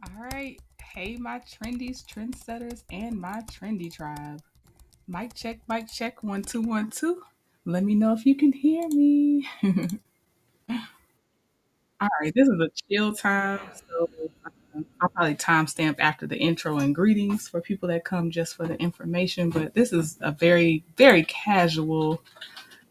All right. Hey, my trendies, trendsetters, and my trendy tribe. Mic check, mic check. 1 2 1 2. Let me know if you can hear me. All right. This is a chill time. So I'll probably timestamp after the intro and greetings for people that come just for the information. But this is a very, very casual,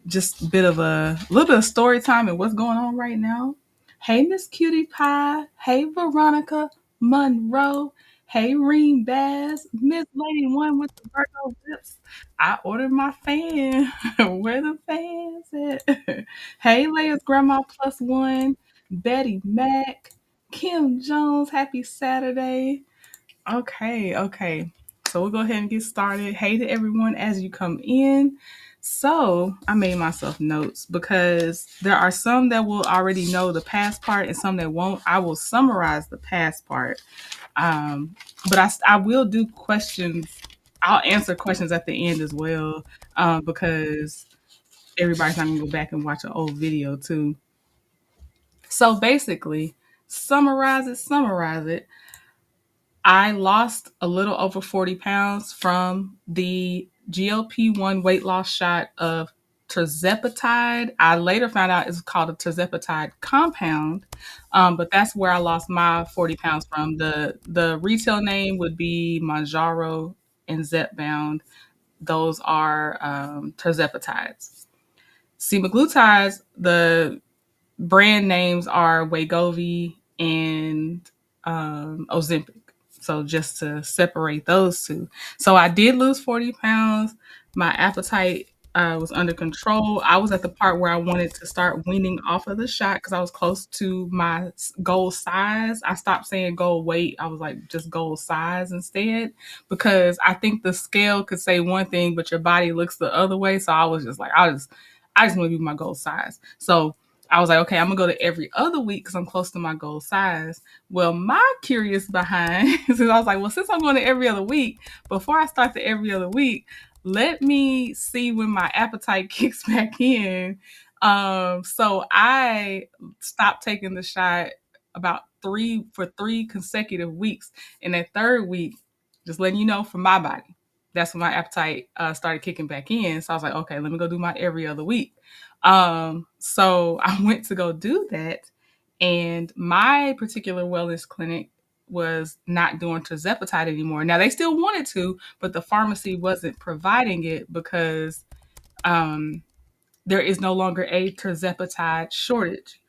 just a bit of a little bit of story time and what's going on right now. Hey, Miss Cutie Pie. Hey, Veronica Monroe. Hey, Reem Bass. Miss Lady One with the Virgo lips. I ordered my fan. Where the fans at? Hey, Leia's Grandma Plus One. Betty Mack. Kim Jones. Happy Saturday. Okay, okay. So we'll go ahead and get started. Hey to everyone as you come in. So I made myself notes because there are some that will already know the past part and some that won't. I will summarize the past part. Um, but I will do questions. I'll answer questions at the end as well because everybody's not going to go back and watch an old video too. So basically, summarize it. I lost a little over 40 pounds from the GLP-1 weight loss shot of Tirzepatide. I later found out it's called a Tirzepatide compound, but that's where I lost my 40 pounds from. The retail name would be Manjaro and Zepbound. Those are Tirzepatides. Semaglutides, the brand names are wegovy and Ozempic. So just to separate those two. So I did lose 40 pounds. My appetite was under control. I was at the part where I wanted to start weaning off of the shot because I was close to my goal size. I stopped saying goal weight. I was like just goal size instead because I think the scale could say one thing, but your body looks the other way. So I was just like, I just want to be my goal size. So I was like, okay, I'm gonna go to every other week because I'm close to my goal size. Well, my curious behind, since I was like, well, since I'm going to every other week, before I start the every other week, let me see when my appetite kicks back in. So I stopped taking the shot about 3 consecutive weeks. And that third week, just letting you know for my body, that's when my appetite started kicking back in. So I was like, okay, let me go do my every other week. So I went to go do that, and my particular wellness clinic was not doing Tirzepatide anymore. Now they still wanted to, but the pharmacy wasn't providing it because um, there is no longer a Tirzepatide shortage.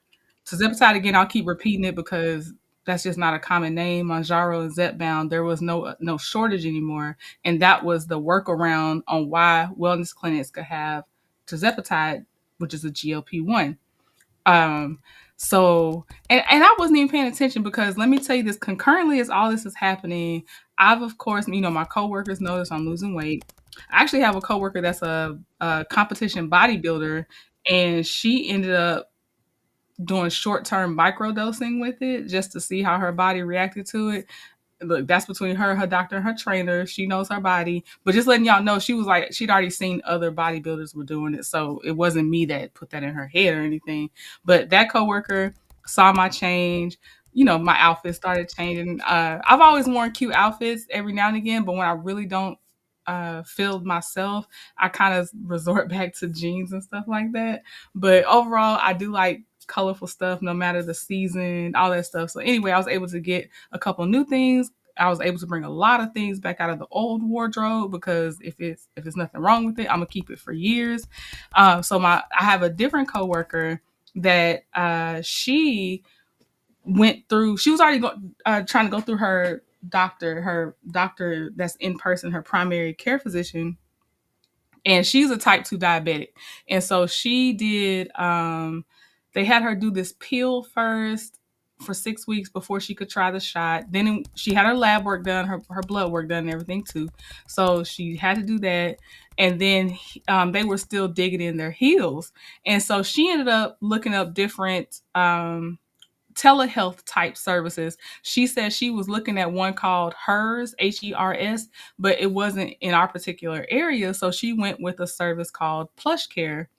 Tirzepatide again, I'll keep repeating it because that's just not a common name. Manjaro and Zepbound, there was no shortage anymore, and that was the workaround on why wellness clinics could have Tirzepatide, which is a GLP-1. Um, and I wasn't even paying attention because let me tell you this: concurrently as all this is happening, I've of course, my coworkers notice I'm losing weight. I actually have a coworker that's a competition bodybuilder, and she ended up doing short-term microdosing with it just to see how her body reacted to it. Look, that's between her doctor, and her trainer. She knows her body, but just letting y'all know, she was like, she'd already seen other bodybuilders were doing it, so it wasn't me that put that in her head or anything. But that coworker saw my change. My outfit started changing. I've always worn cute outfits every now and again, but when I really don't field myself, I kind of resort back to jeans and stuff like that. But overall, I do like colorful stuff, no matter the season, all that stuff. So anyway, I was able to get a couple new things. I was able to bring a lot of things back out of the old wardrobe because if it's nothing wrong with it, I'm gonna keep it for years. So I have a different coworker that she went through. She was already trying to go through her doctor that's in person, her primary care physician, and she's a type 2 diabetic. And so she did they had her do this pill first for 6 weeks before she could try the shot. Then she had her lab work done, her blood work done and everything too. So she had to do that. And then they were still digging in their heels. And so she ended up looking up different telehealth type services. She said she was looking at one called Hers, HERS, but it wasn't in our particular area. So she went with a service called Plush Care.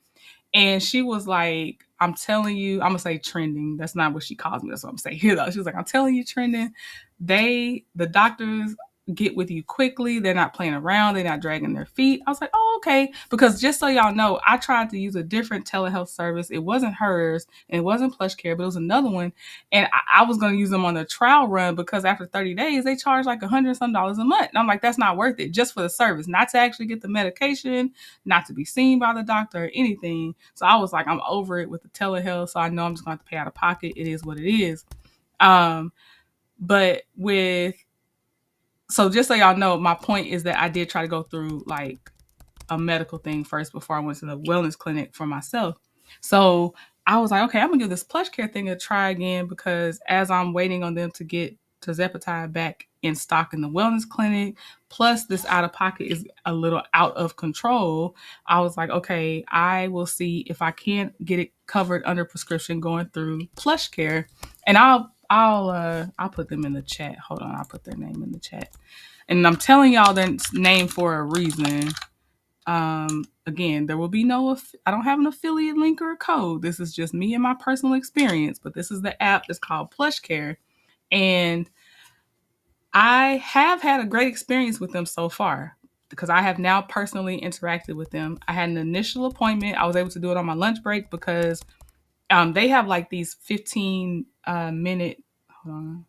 And she was like, I'm telling you, I'm gonna say trending. That's not what she calls me. That's what I'm saying here though. She was like, I'm telling you, trending. The doctors get with you quickly. They're not playing around. They're not dragging their feet. I was like, oh, okay. Because just so y'all know, I tried to use a different telehealth service. It wasn't Hers and it wasn't Plush Care, but it was another one. And I was going to use them on the trial run because after 30 days, they charge like $100 a month. And I'm like, that's not worth it just for the service, not to actually get the medication, not to be seen by the doctor or anything. So I was like, I'm over it with the telehealth. So I know I'm just going to have to pay out of pocket. It is what it is. But so just so y'all know, my point is that I did try to go through like a medical thing first before I went to the wellness clinic for myself. So I was like, okay, I'm gonna give this Plush Care thing a try again because as I'm waiting on them to get Tirzepatide back in stock in the wellness clinic, plus this out of pocket is a little out of control. I was like, okay, I will see if I can't get it covered under prescription going through Plush Care, and I'll put them in the chat. Hold on, I'll put their name in the chat. And I'm telling y'all their name for a reason. Again, there will be I don't have an affiliate link or a code. This is just me and my personal experience, but this is the app that's called Plush Care. And I have had a great experience with them so far because I have now personally interacted with them. I had an initial appointment. I was able to do it on my lunch break because they have like these 15-minute. Hold on.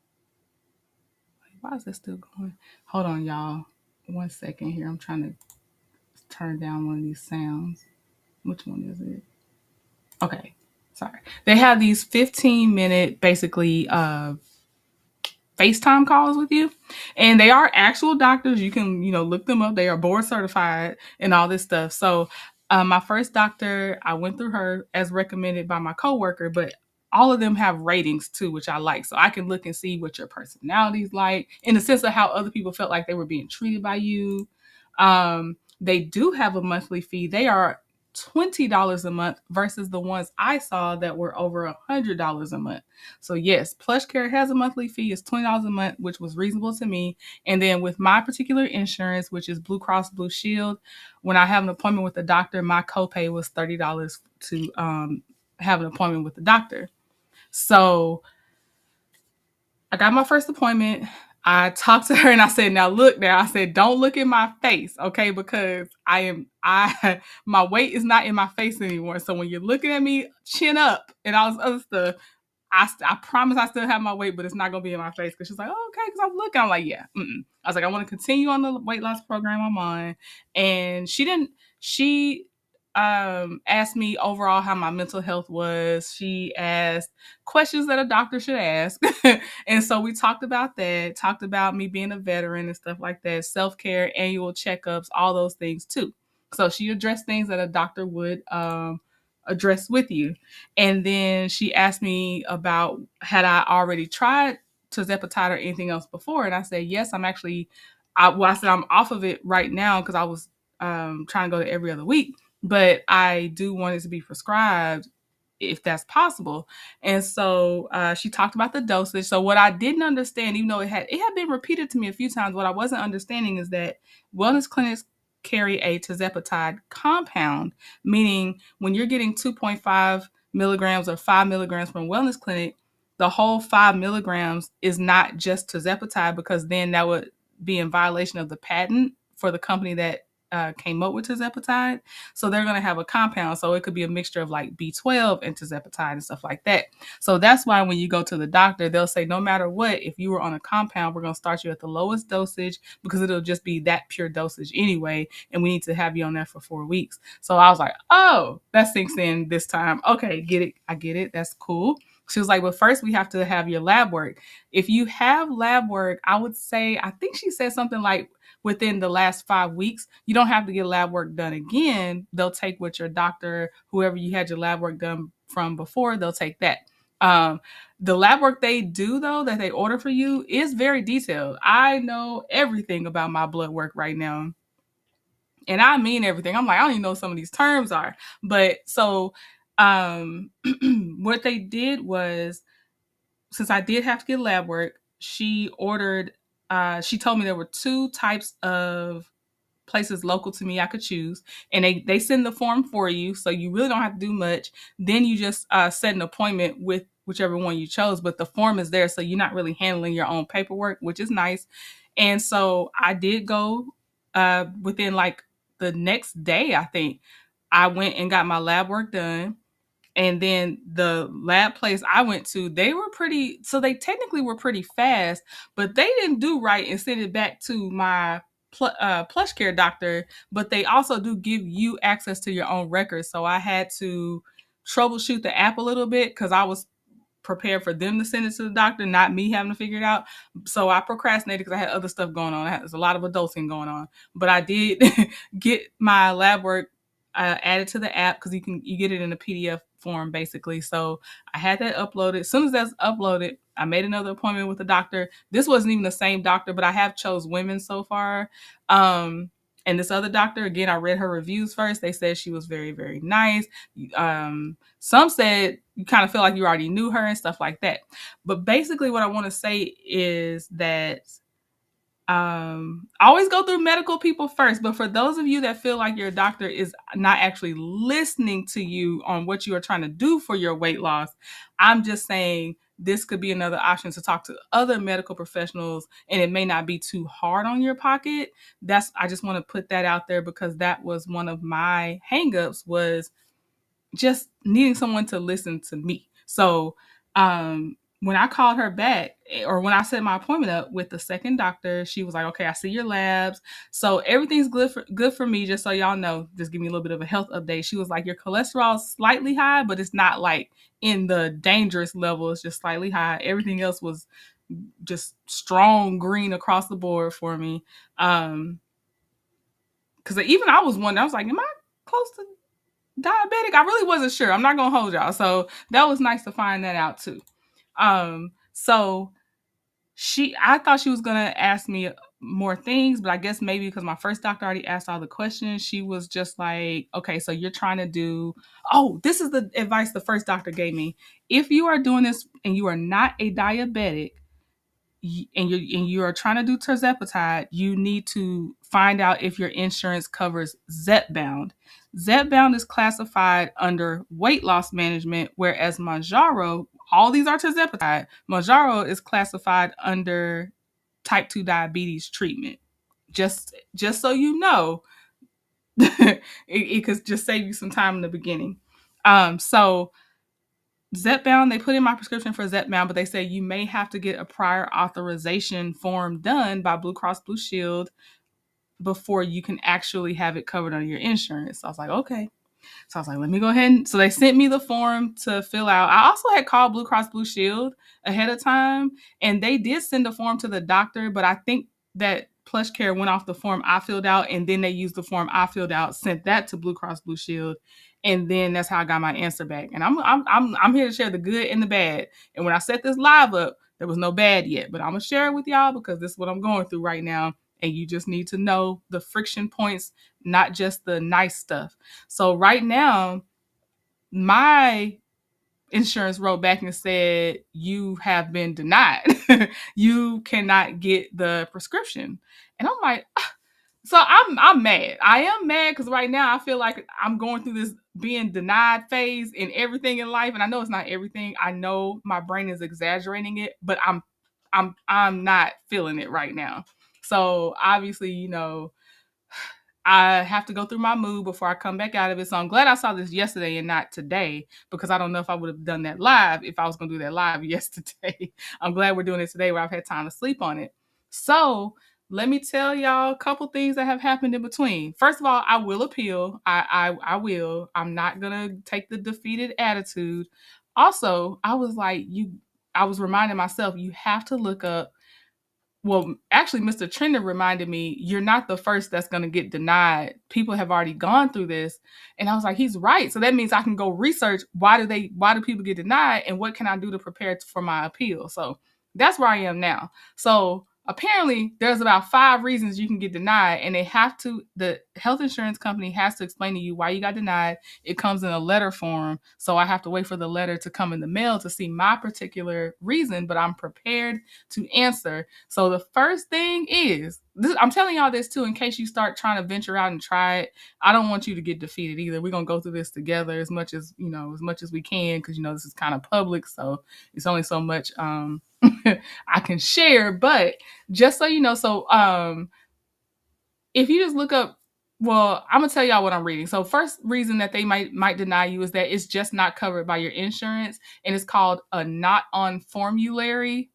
Why is that still going? Hold on, y'all. 1 second here. I'm trying to turn down one of these sounds. Which one is it? Okay. Sorry. They have these 15-minute basically FaceTime calls with you. And they are actual doctors. You can, look them up. They are board certified and all this stuff. So my first doctor, I went through her as recommended by my coworker, but all of them have ratings too, which I like. So I can look and see what your personality is like in the sense of how other people felt like they were being treated by you. They do have a monthly fee. They are $20 a month versus the ones I saw that were over $100 a month. So yes, Plush Care has a monthly fee. It's $20 a month, which was reasonable to me. And then with my particular insurance, which is Blue Cross Blue Shield, when I have an appointment with the doctor, my copay was $30 to have an appointment with the doctor. So I got my first appointment. I talked to her and I said, now look there. I said, don't look in my face, okay? Because my weight is not in my face anymore. So when you're looking at me, chin up and all this other stuff, I promise I still have my weight, but it's not going to be in my face. Because she's like, oh, okay, because I'm looking. I'm like, yeah. I was like, I want to continue on the weight loss program I'm on. And she asked me overall how my mental health was. She asked questions that a doctor should ask. And so we talked about that, talked about me being a veteran and stuff like that, self-care, annual checkups, all those things too. So she addressed things that a doctor would address with you. And then she asked me about had I already tried Tirzepatide or anything else before. And I said, yes, I said I'm off of it right now because I was trying to go to every other week. But I do want it to be prescribed if that's possible. And so she talked about the dosage. So what I didn't understand, even though it had been repeated to me a few times, what I wasn't understanding is that wellness clinics carry a Tirzepatide compound, meaning when you're getting 2.5 milligrams or 5 milligrams from wellness clinic, the whole 5 milligrams is not just Tirzepatide because then that would be in violation of the patent for the company that came up with Tirzepatide. So they're going to have a compound. So it could be a mixture of like B12 and Tirzepatide and stuff like that. So that's why when you go to the doctor, they'll say, no matter what, if you were on a compound, we're going to start you at the lowest dosage because it'll just be that pure dosage anyway. And we need to have you on there for 4 weeks. So I was like, oh, that sinks in this time. Okay, get it. I get it. That's cool. She was like, well, first we have to have your lab work. If you have lab work, I would say, I think she said something like within the last 5 weeks, you don't have to get lab work done again. They'll take what your doctor, whoever you had your lab work done from before, they'll take that. The lab work they do, though, that they order for you is very detailed. I know everything about my blood work right now. And I mean everything. I'm like, I don't even know what some of these terms are. But so what they did was, since I did have to get lab work, she told me there were two types of places local to me I could choose. And they send the form for you. So you really don't have to do much. Then you just set an appointment with whichever one you chose. But the form is there. So you're not really handling your own paperwork, which is nice. And so I did go within like the next day, I think. I went and got my lab work done. And then the lab place I went to, they were pretty, so they technically were pretty fast, but they didn't do right and send it back to my plush care doctor. But they also do give you access to your own records. So I had to troubleshoot the app a little bit because I was prepared for them to send it to the doctor, not me having to figure it out. So I procrastinated because I had other stuff going on. There's a lot of adulting going on. But I did get my lab work added to the app because you get it in a PDF form basically. So I had that uploaded. As soon as that's uploaded, I made another appointment with the doctor. This wasn't even the same doctor, but I have chose women so far. And this other doctor, again, I read her reviews first. They said she was very, very nice. Some said you kind of feel like you already knew her and stuff like that. But basically what I want to say is that always go through medical people first. But for those of you that feel like your doctor is not actually listening to you on what you are trying to do for your weight loss, I'm just saying this could be another option to talk to other medical professionals, and it may not be too hard on your pocket. I just want to put that out there because that was one of my hangups, was just needing someone to listen to me. So when I called her back, or when I set my appointment up with the second doctor, she was like, okay, I see your labs. So everything's good for me, just so y'all know. Just give me a little bit of a health update. She was like, your cholesterol is slightly high, but it's not like in the dangerous level. It's just slightly high. Everything else was just strong green across the board for me. Because even I was wondering, I was like, am I close to diabetic? I really wasn't sure. I'm not gonna hold y'all. So that was nice to find that out too. So I thought she was gonna ask me more things, but I guess maybe because my first doctor already asked all the questions, she was just like, okay, so you're trying to do, this is the advice the first doctor gave me. If you are doing this and you are not a diabetic, and you are trying to do Tirzepatide, you need to find out if your insurance covers zepbound. Zepbound is classified under weight loss management, whereas Mounjaro, all these are Tirzepatide. Mounjaro is classified under type 2 diabetes treatment. Just so you know, it could just save you some time in the beginning. So Zepbound, they put in my prescription for Zepbound, but they say you may have to get a prior authorization form done by Blue Cross Blue Shield before you can actually have it covered under your insurance. So I was like, okay. So I was like, let me go ahead. So they sent me the form to fill out. I also had called Blue Cross Blue Shield ahead of time, and they did send a form to the doctor, but I think that Plush Care went off the form I filled out, and then they used the form I filled out, sent that to Blue Cross Blue Shield, and then that's how I got my answer back. And I'm here to share the good and the bad. And when I set this live up, there was no bad yet, but I'm gonna share it with y'all because this is what I'm going through right now. And you just need to know the friction points, not just the nice stuff. So right now, my insurance wrote back and said, you have been denied. You cannot get the prescription. And I'm like, so I'm mad. I am mad because right now I feel like I'm going through this being denied phase in everything in life. And I know it's not everything. I know my brain is exaggerating it, but I'm not feeling it right now. So obviously, I have to go through my mood before I come back out of it. So I'm glad I saw this yesterday and not today, because I don't know if I would have done that live if I was going to do that live yesterday. I'm glad we're doing it today where I've had time to sleep on it. So let me tell y'all a couple things that have happened in between. First of all, I will appeal. I will. I'm not gonna take the defeated attitude. Also, I was reminding myself, you have to look up, well, actually, Mr. Trender reminded me, you're not the first that's going to get denied. People have already gone through this. And I was like, he's right. So that means I can go research, why do people get denied, and what can I do to prepare for my appeal? So that's where I am now. So apparently there's about 5 reasons you can get denied, and the health insurance company has to explain to you why you got denied. It comes in a letter form. So I have to wait for the letter to come in the mail to see my particular reason, but I'm prepared to answer. So the first thing is, I'm telling y'all this too, in case you start trying to venture out and try it. I don't want you to get defeated either. We're gonna go through this together as much as we can, because this is kind of public, so it's only so much I can share. But just so you know, if you just look up, well, I'm gonna tell y'all what I'm reading. So first reason that they might deny you is that it's just not covered by your insurance, and it's called a not on formulary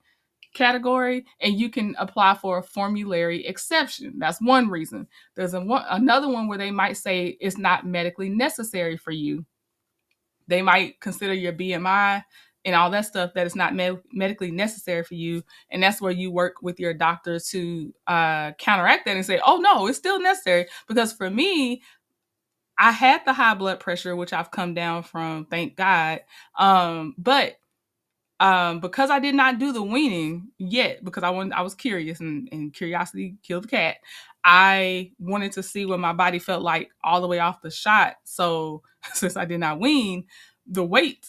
category, and you can apply for a formulary exception. That's one reason. There's another one where they might say it's not medically necessary for you. They might consider your BMI and all that stuff that it's not medically necessary for you, and that's where you work with your doctor to counteract that and say, oh no, it's still necessary. Because for me, I had the high blood pressure, which I've come down from, thank God. But because I did not do the weaning yet, because I was curious, and curiosity killed the cat. I wanted to see what my body felt like all the way off the shot. So since I did not wean, the weight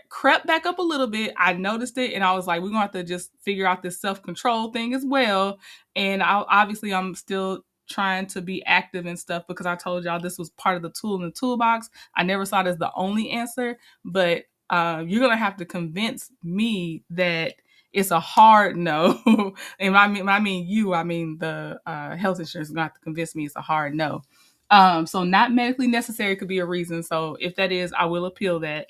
crept back up a little bit. I noticed it, and I was like, we're gonna have to just figure out this self-control thing as well. And obviously I'm still trying to be active and stuff, because I told y'all this was part of the tool in the toolbox. I never saw it as the only answer, but you're gonna have to convince me that it's a hard no. And I mean the health insurance is gonna have to convince me it's a hard no. So not medically necessary could be a reason. So if that is, I will appeal that.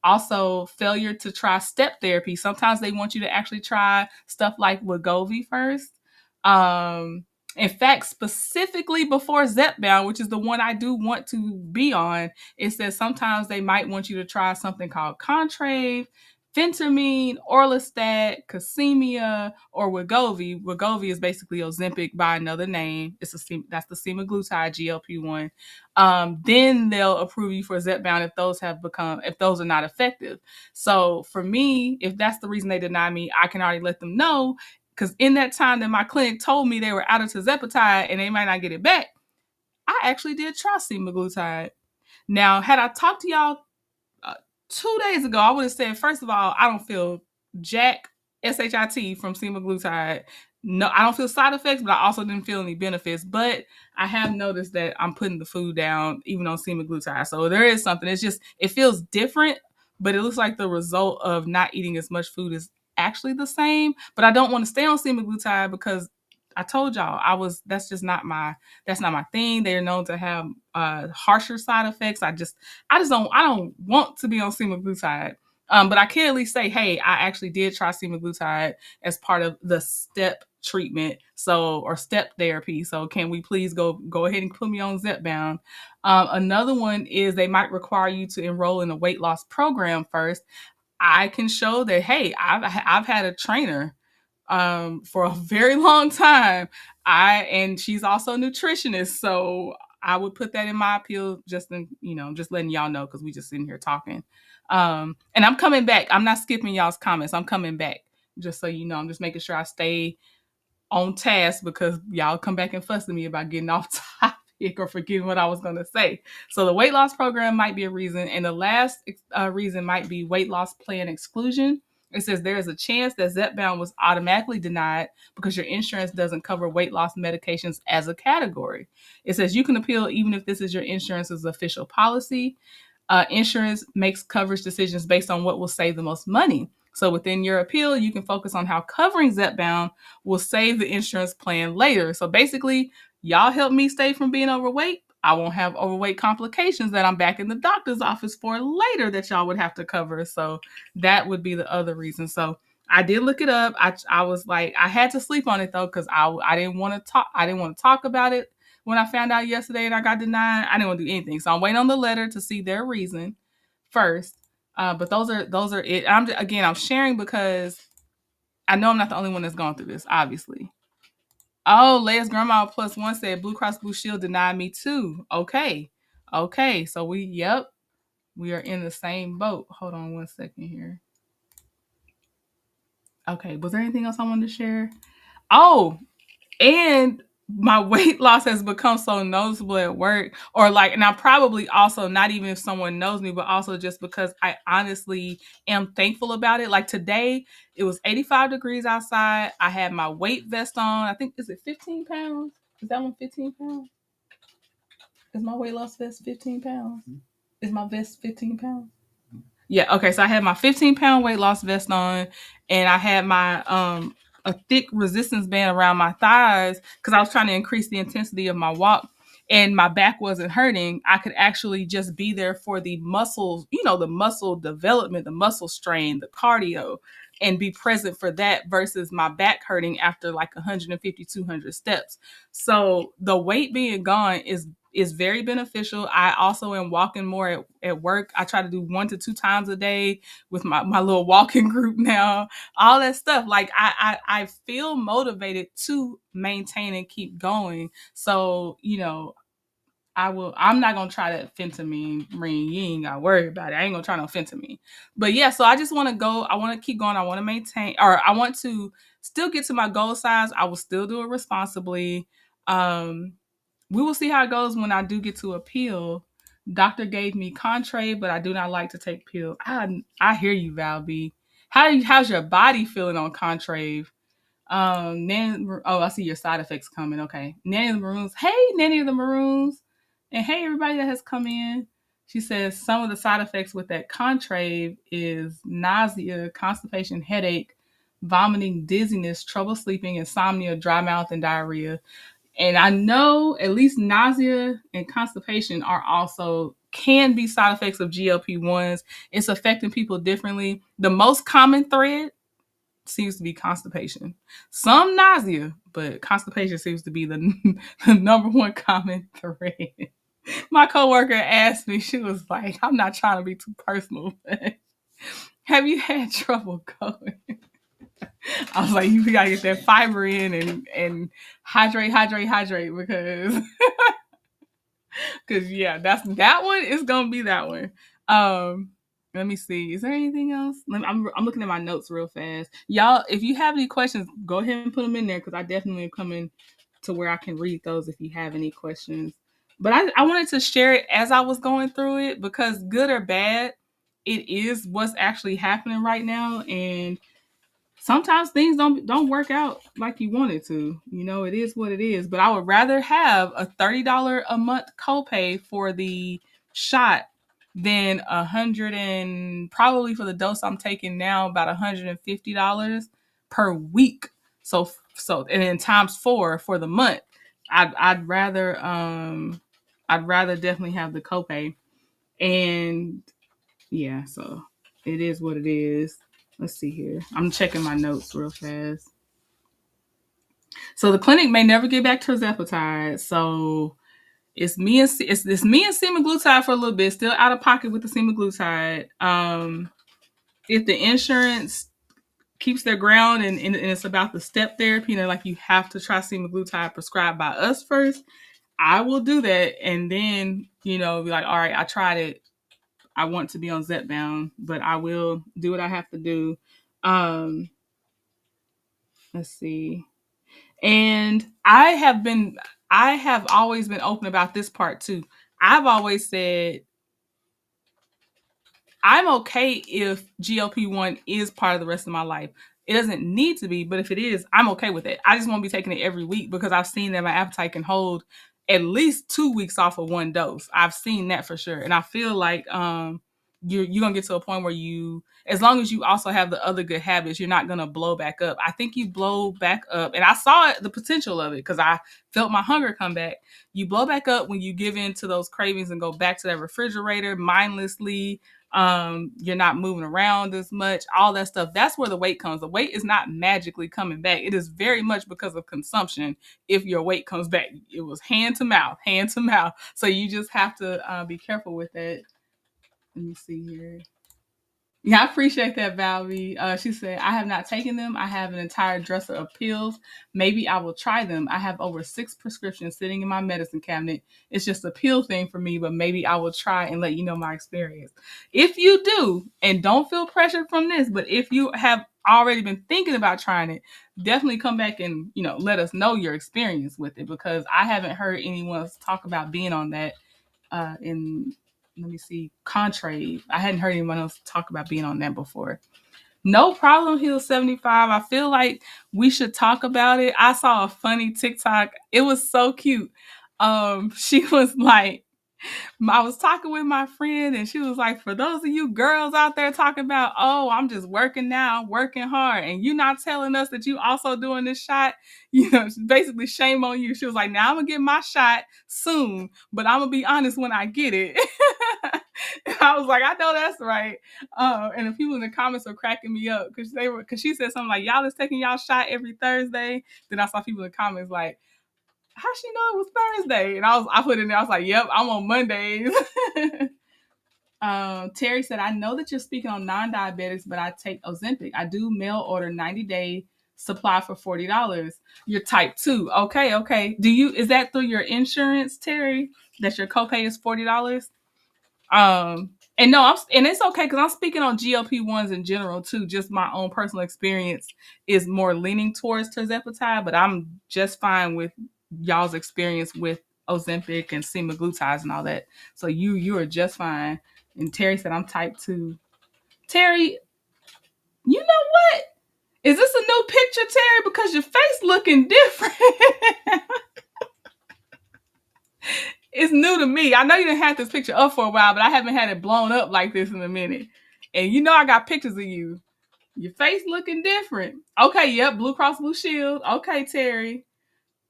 Also, failure to try step therapy. Sometimes they want you to actually try stuff like wegovy first. In fact, specifically before zepbound, which is the one I do want to be on, it says sometimes they might want you to try something called Contrave, phentermine, orlistat, casemia, or wegovy. Wegovy is basically Ozempic by another name. That's the semaglutide, GLP-1. Then they'll approve you for zepbound if those are not effective. So for me, if that's the reason they deny me, I can already let them know, because in that time that my clinic told me they were out of tirzepatide and they might not get it back, I actually did try semaglutide. Now, had I talked to y'all 2 days ago, I would have said, first of all, I don't feel jack SHIT from semaglutide. No, I don't feel side effects, but I also didn't feel any benefits. But I have noticed that I'm putting the food down even on semaglutide. So there is something. It feels different, but it looks like the result of not eating as much food is actually the same. But I don't want to stay on semaglutide because I told y'all that's not my thing. They're known to have harsher side effects. I don't want to be on semaglutide. But I can at least say, hey, I actually did try semaglutide as part of the step treatment, or step therapy. So can we please go ahead and put me on zepbound? Another one is they might require you to enroll in a weight loss program first. I can show that, hey, I've had a trainer for a very long time. And she's also a nutritionist, so I would put that in my appeal, just letting y'all know, because we just sitting here talking. And I'm coming back. I'm not skipping y'all's comments. I'm coming back, just so you know. I'm just making sure I stay on task, because y'all come back and fuss at me about getting off topic or forgetting what I was going to say. So the weight loss program might be a reason. And the last reason might be weight loss plan exclusion. It says there is a chance that Zepbound was automatically denied because your insurance doesn't cover weight loss medications as a category. It says you can appeal even if this is your insurance's official policy. Insurance makes coverage decisions based on what will save the most money. So within your appeal, you can focus on how covering Zepbound will save the insurance plan later. So basically, Y'all help me stay from being overweight. I won't have overweight complications that I'm back in the doctor's office for later that y'all would have to cover. So that would be the other reason. So I did look it up. I was like, I had to sleep on it though, because I didn't want to talk. I didn't want to talk about it when I found out yesterday and I got denied. I didn't want to do anything. So I'm waiting on the letter to see their reason first. But those are it. I'm sharing because I know I'm not the only one that's going through this, obviously. Oh, Leia's grandma plus one said Blue Cross Blue Shield denied me too. Okay. Okay. So we are in the same boat. Hold on one second here. Okay. Was there anything else I wanted to share? Oh, and my weight loss has become so noticeable at work, or like, and I probably also not even if someone knows me, but also just because I honestly am thankful about it. Like today, it was 85 degrees outside. I had my weight vest on. I think, is it 15 pounds? Is that one 15 pounds? Is my weight loss vest 15 pounds? Is my vest 15 pounds? Yeah, okay. So I had my 15-pound weight loss vest on, and I had my a thick resistance band around my thighs because I was trying to increase the intensity of my walk. And my back wasn't hurting. I could actually just be there for the muscles, the muscle development, the muscle strain, the cardio, and be present for that versus my back hurting after like 150, 200 steps. So the weight being gone is very beneficial. I also am walking more at work. I try to do 1 to 2 times a day with my little walking group now. All that stuff. Like I feel motivated to maintain and keep going. So, I'm not gonna try that phentamine ring. You ain't gotta worry about it. I ain't gonna try no phentamine. But yeah, so I just wanna go, I wanna keep going, I wanna maintain, or I want to still get to my goal size. I will still do it responsibly. We will see how it goes when I do get to appeal. Doctor gave me Contrave, but I do not like to take pills. I hear you, Val B. How's your body feeling on Contrave? I see your side effects coming. Okay. Nanny of the Maroons. Hey, Nanny of the Maroons. And hey, everybody that has come in. She says some of the side effects with that Contrave is nausea, constipation, headache, vomiting, dizziness, trouble sleeping, insomnia, dry mouth, and diarrhea. And I know at least nausea and constipation can be side effects of GLP-1s. It's affecting people differently. The most common thread seems to be constipation. Some nausea, but constipation seems to be the number one common thread. My coworker asked me, she was like, I'm not trying to be too personal, but have you had trouble going? I was like, you gotta get that fiber in and hydrate because yeah, that one is gonna be that one. Let me see. Is there anything else? I'm looking at my notes real fast. Y'all, if you have any questions, go ahead and put them in there because I definitely am coming to where I can read those if you have any questions. But I wanted to share it as I was going through it because good or bad, it is what's actually happening right now. And sometimes things don't work out like you want it to. It is what it is. But I would rather have a $30 a month copay for the shot than and probably for the dose I'm taking now about $150 per week. So and then times 4 for the month. I'd rather definitely have the copay. And yeah, so it is what it is. Let's see here. I'm checking my notes real fast. So the clinic may never get back Tirzepatide. So it's me and semaglutide for a little bit. Still out of pocket with the semaglutide. If the insurance keeps their ground and it's about the step therapy, like you have to try semaglutide prescribed by us first, I will do that. And then, be like, all right, I tried it. I want to be on zepbound, but I will do what I have to do. Let's see. And I have always been open about this part too. I've always said I'm okay if GLP-1 is part of the rest of my life. It doesn't need to be, but if it is, I'm okay with it. I just won't be taking it every week because I've seen that my appetite can hold at least 2 weeks off of one dose. I've seen that for sure. And I feel like you're gonna get to a point where you, as long as you also have the other good habits, you're not gonna blow back up. I think you blow back up, and I saw the potential of it because I felt my hunger come back. You blow back up when you give in to those cravings and go back to that refrigerator mindlessly. You're not moving around as much, all that stuff. That's where the weight comes. The weight is not magically coming back. It is very much because of consumption. If your weight comes back, it was hand to mouth, hand to mouth. So you just have to be careful with that. Let me see here. Yeah, I appreciate that, Valby. She said, I have not taken them. I have an entire dresser of pills. Maybe I will try them. I have over 6 prescriptions sitting in my medicine cabinet. It's just a pill thing for me, but maybe I will try and let you know my experience. If you do, and don't feel pressured from this, but if you have already been thinking about trying it, definitely come back and, let us know your experience with it, because I haven't heard anyone talk about being on that in, let me see, Contrave. I hadn't heard anyone else talk about being on that before. No problem, Hill 75. I feel like we should talk about it. I saw a funny TikTok. It was so cute. She was like, I was talking with my friend, and she was like, for those of you girls out there talking about, oh, I'm just working now, working hard, and you not telling us that you also doing this shot, basically shame on you. She was like, now I'm gonna get my shot soon, but I'm gonna be honest when I get it. I was like, I know that's right. And the people in the comments were cracking me up because she said something like, y'all is taking y'all shot every Thursday. Then I saw people in the comments like, how she know it was Thursday? And I put in there, I was like, yep, I'm on Mondays. Terry said, I know that you're speaking on non-diabetics, but I take Ozempic. I do mail order 90-day supply for $40. You're type 2. Okay. Is that through your insurance, Terry? That your copay is $40? And no, and it's okay because I'm speaking on GLP-1s in general too. Just my own personal experience is more leaning towards Tirzepatide, but I'm just fine with y'all's experience with Ozempic and semaglutides and all that. So you are just fine. And Terry said I'm type 2. Terry, you know what? Is this a new picture, Terry? Because your face looking different. It's new to me. I know you didn't have this picture up for a while, but I haven't had it blown up like this in a minute. And I got pictures of you. Your face looking different. Okay, yep, Blue Cross Blue Shield. Okay, Terry.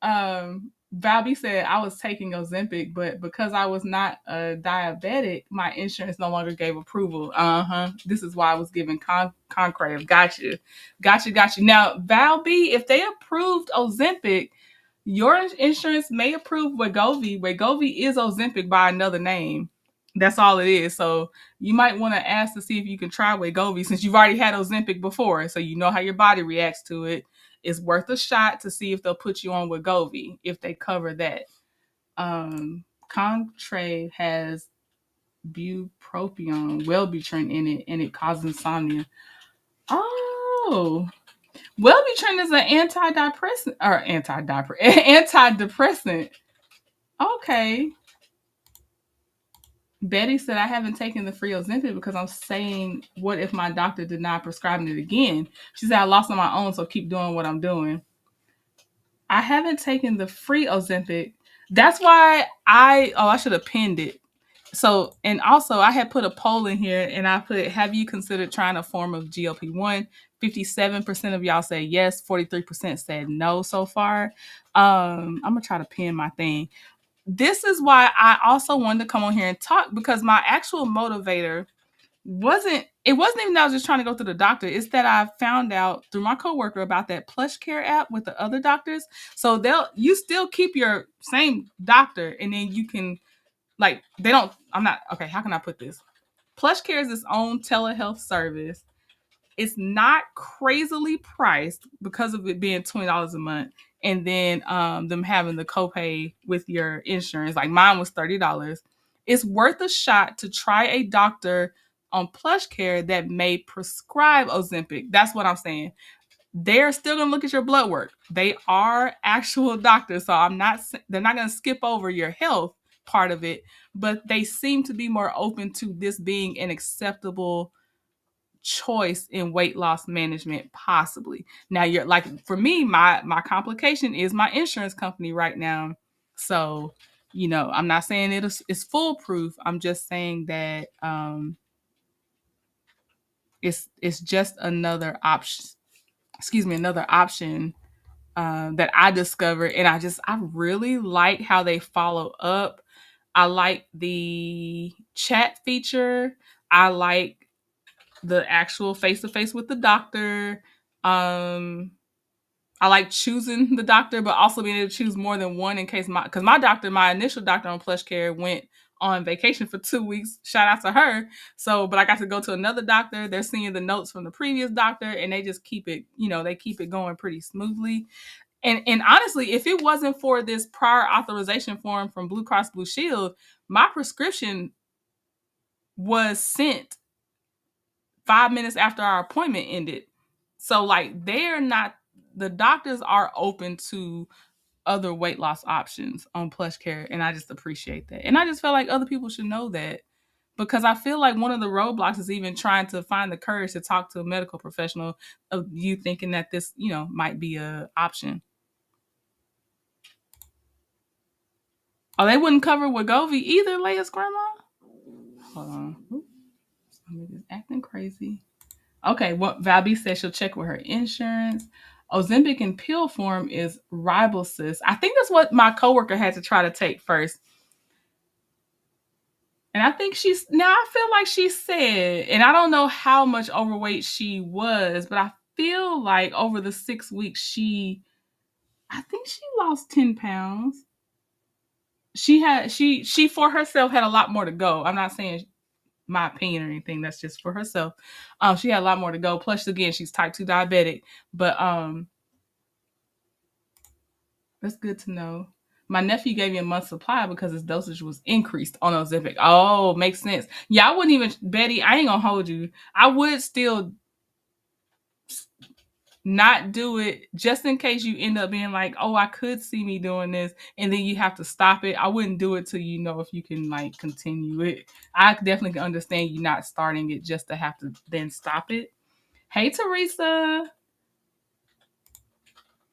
Valby said I was taking Ozempic, but because I was not a diabetic, my insurance no longer gave approval. This is why I was given Concrave. Gotcha. Now, Valby, if they approved Ozempic, your insurance may approve Wegovy. Wegovy is Ozempic by another name. That's all it is. So you might want to ask to see if you can try Wegovy since you've already had Ozempic before. So you know how your body reacts to it. It's worth a shot to see if they'll put you on Wegovy if they cover that. Contrave has bupropion, Wellbutrin in it, and it causes insomnia. Oh, Wellbutrin is an antidepressant. Okay. Betty said, I haven't taken the free Ozempic because I'm saying, what if my doctor did not prescribe it again? She said, I lost on my own, so keep doing what I'm doing. I haven't taken the free Ozempic. That's why I should have pinned it. So, and also I had put a poll in here and I put, have you considered trying a form of GLP-1? 57% of y'all said yes. 43% said no so far. I'm going to try to pin my thing. This is why I also wanted to come on here and talk, because my actual motivator wasn't even that I was just trying to go to the doctor. It's that I found out through my coworker about that PlushCare app with the other doctors. So you still keep your same doctor, and then you can, like, how can I put this? PlushCare is its own telehealth service. It's not crazily priced because of it being $20 a month. And then them having the copay with your insurance. Like mine was $30. It's worth a shot to try a doctor on PlushCare that may prescribe Ozempic. That's what I'm saying. They're still going to look at your blood work. They are actual doctors. So they're not going to skip over your health part of it, but they seem to be more open to this being an acceptable choice in weight loss management, possibly. Now, you're like, for me, my complication is my insurance company right now. So, I'm not saying it's foolproof. I'm just saying that It's just another option. Excuse me, another option that I discovered, and I really like how they follow up. I like the chat feature. I like the actual face to face with the doctor. Um, I like choosing the doctor, but also being able to choose more than one in case because my doctor, my initial doctor on Plush Care, went on vacation for 2 weeks. Shout out to her. So, but I got to go to another doctor. They're seeing the notes from the previous doctor, and they just keep it, they keep it going pretty smoothly. And honestly, if it wasn't for this prior authorization form from Blue Cross Blue Shield, my prescription was sent 5 minutes after our appointment ended. So like they're not the doctors are open to other weight loss options on Plush Care, and I just appreciate that. And I just feel like other people should know that because I feel like one of the roadblocks is even trying to find the courage to talk to a medical professional of you thinking that this, might be a option. Oh, they wouldn't cover wegovy either, Leia's grandma? Hold on. Oops, somebody is acting crazy. Okay, what Valby says she'll check with her insurance. Ozempic in pill form is ribosis. I think that's what my coworker had to try to take first. And I think I feel like she said, and I don't know how much overweight she was, but I feel like over the 6 weeks, I think she lost 10 pounds. She for herself had a lot more to go. I'm not saying my opinion or anything. That's just for herself. She had a lot more to go. Plus, again, she's type 2 diabetic. But that's good to know. My nephew gave me a month's supply because his dosage was increased on Ozempic. Oh, makes sense. Yeah, I wouldn't even, Betty, I ain't gonna hold you. I would still not do it just in case you end up being like, oh, I could see me doing this, and then you have to stop it. I wouldn't do it till you know if you can like continue it. I definitely understand you not starting it just to have to then stop it. Hey, Teresa.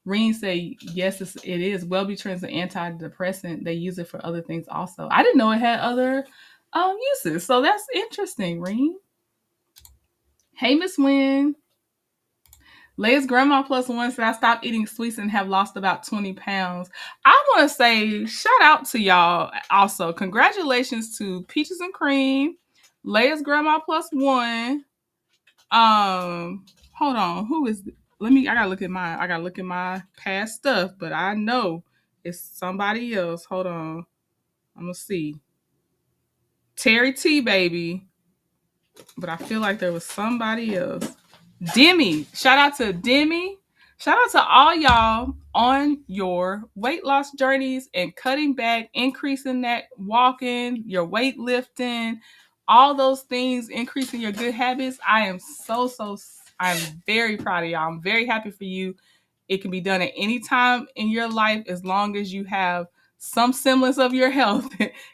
Reen say, yes, it is. Wellbutrin's an antidepressant. They use it for other things also. I didn't know it had other uses. So that's interesting, Reen. Hey, Miss Wynn. Leia's grandma plus one said I stopped eating sweets and have lost about 20 pounds. I want to say shout out to y'all also. Congratulations to Peaches and Cream, Leia's grandma plus one. Hold on. Who is I gotta look at my past stuff, but I know it's somebody else. Hold on. I'm gonna see. Terry T baby. But I feel like there was somebody else. Demi. Shout out to Demi. Shout out to all y'all on your weight loss journeys and cutting back, increasing that walking, your weightlifting, all those things, increasing your good habits. I'm very proud of y'all. I'm very happy for you. It can be done at any time in your life as long as you have some semblance of your health.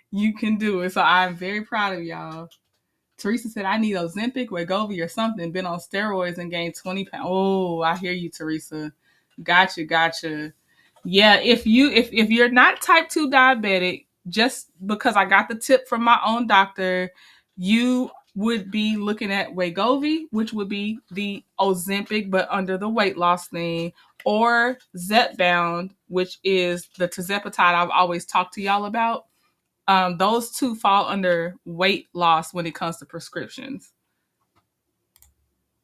You can do it. So I'm very proud of y'all. Teresa said, I need Ozempic, Wegovy, or something. Been on steroids and gained 20 pounds. Oh, I hear you, Teresa. Gotcha. Yeah, if you're not type 2 diabetic, just because I got the tip from my own doctor, you would be looking at Wegovy, which would be the Ozempic, but under the weight loss thing, or Zepbound, which is the Tirzepatide I've always talked to y'all about. Those two fall under weight loss when it comes to prescriptions.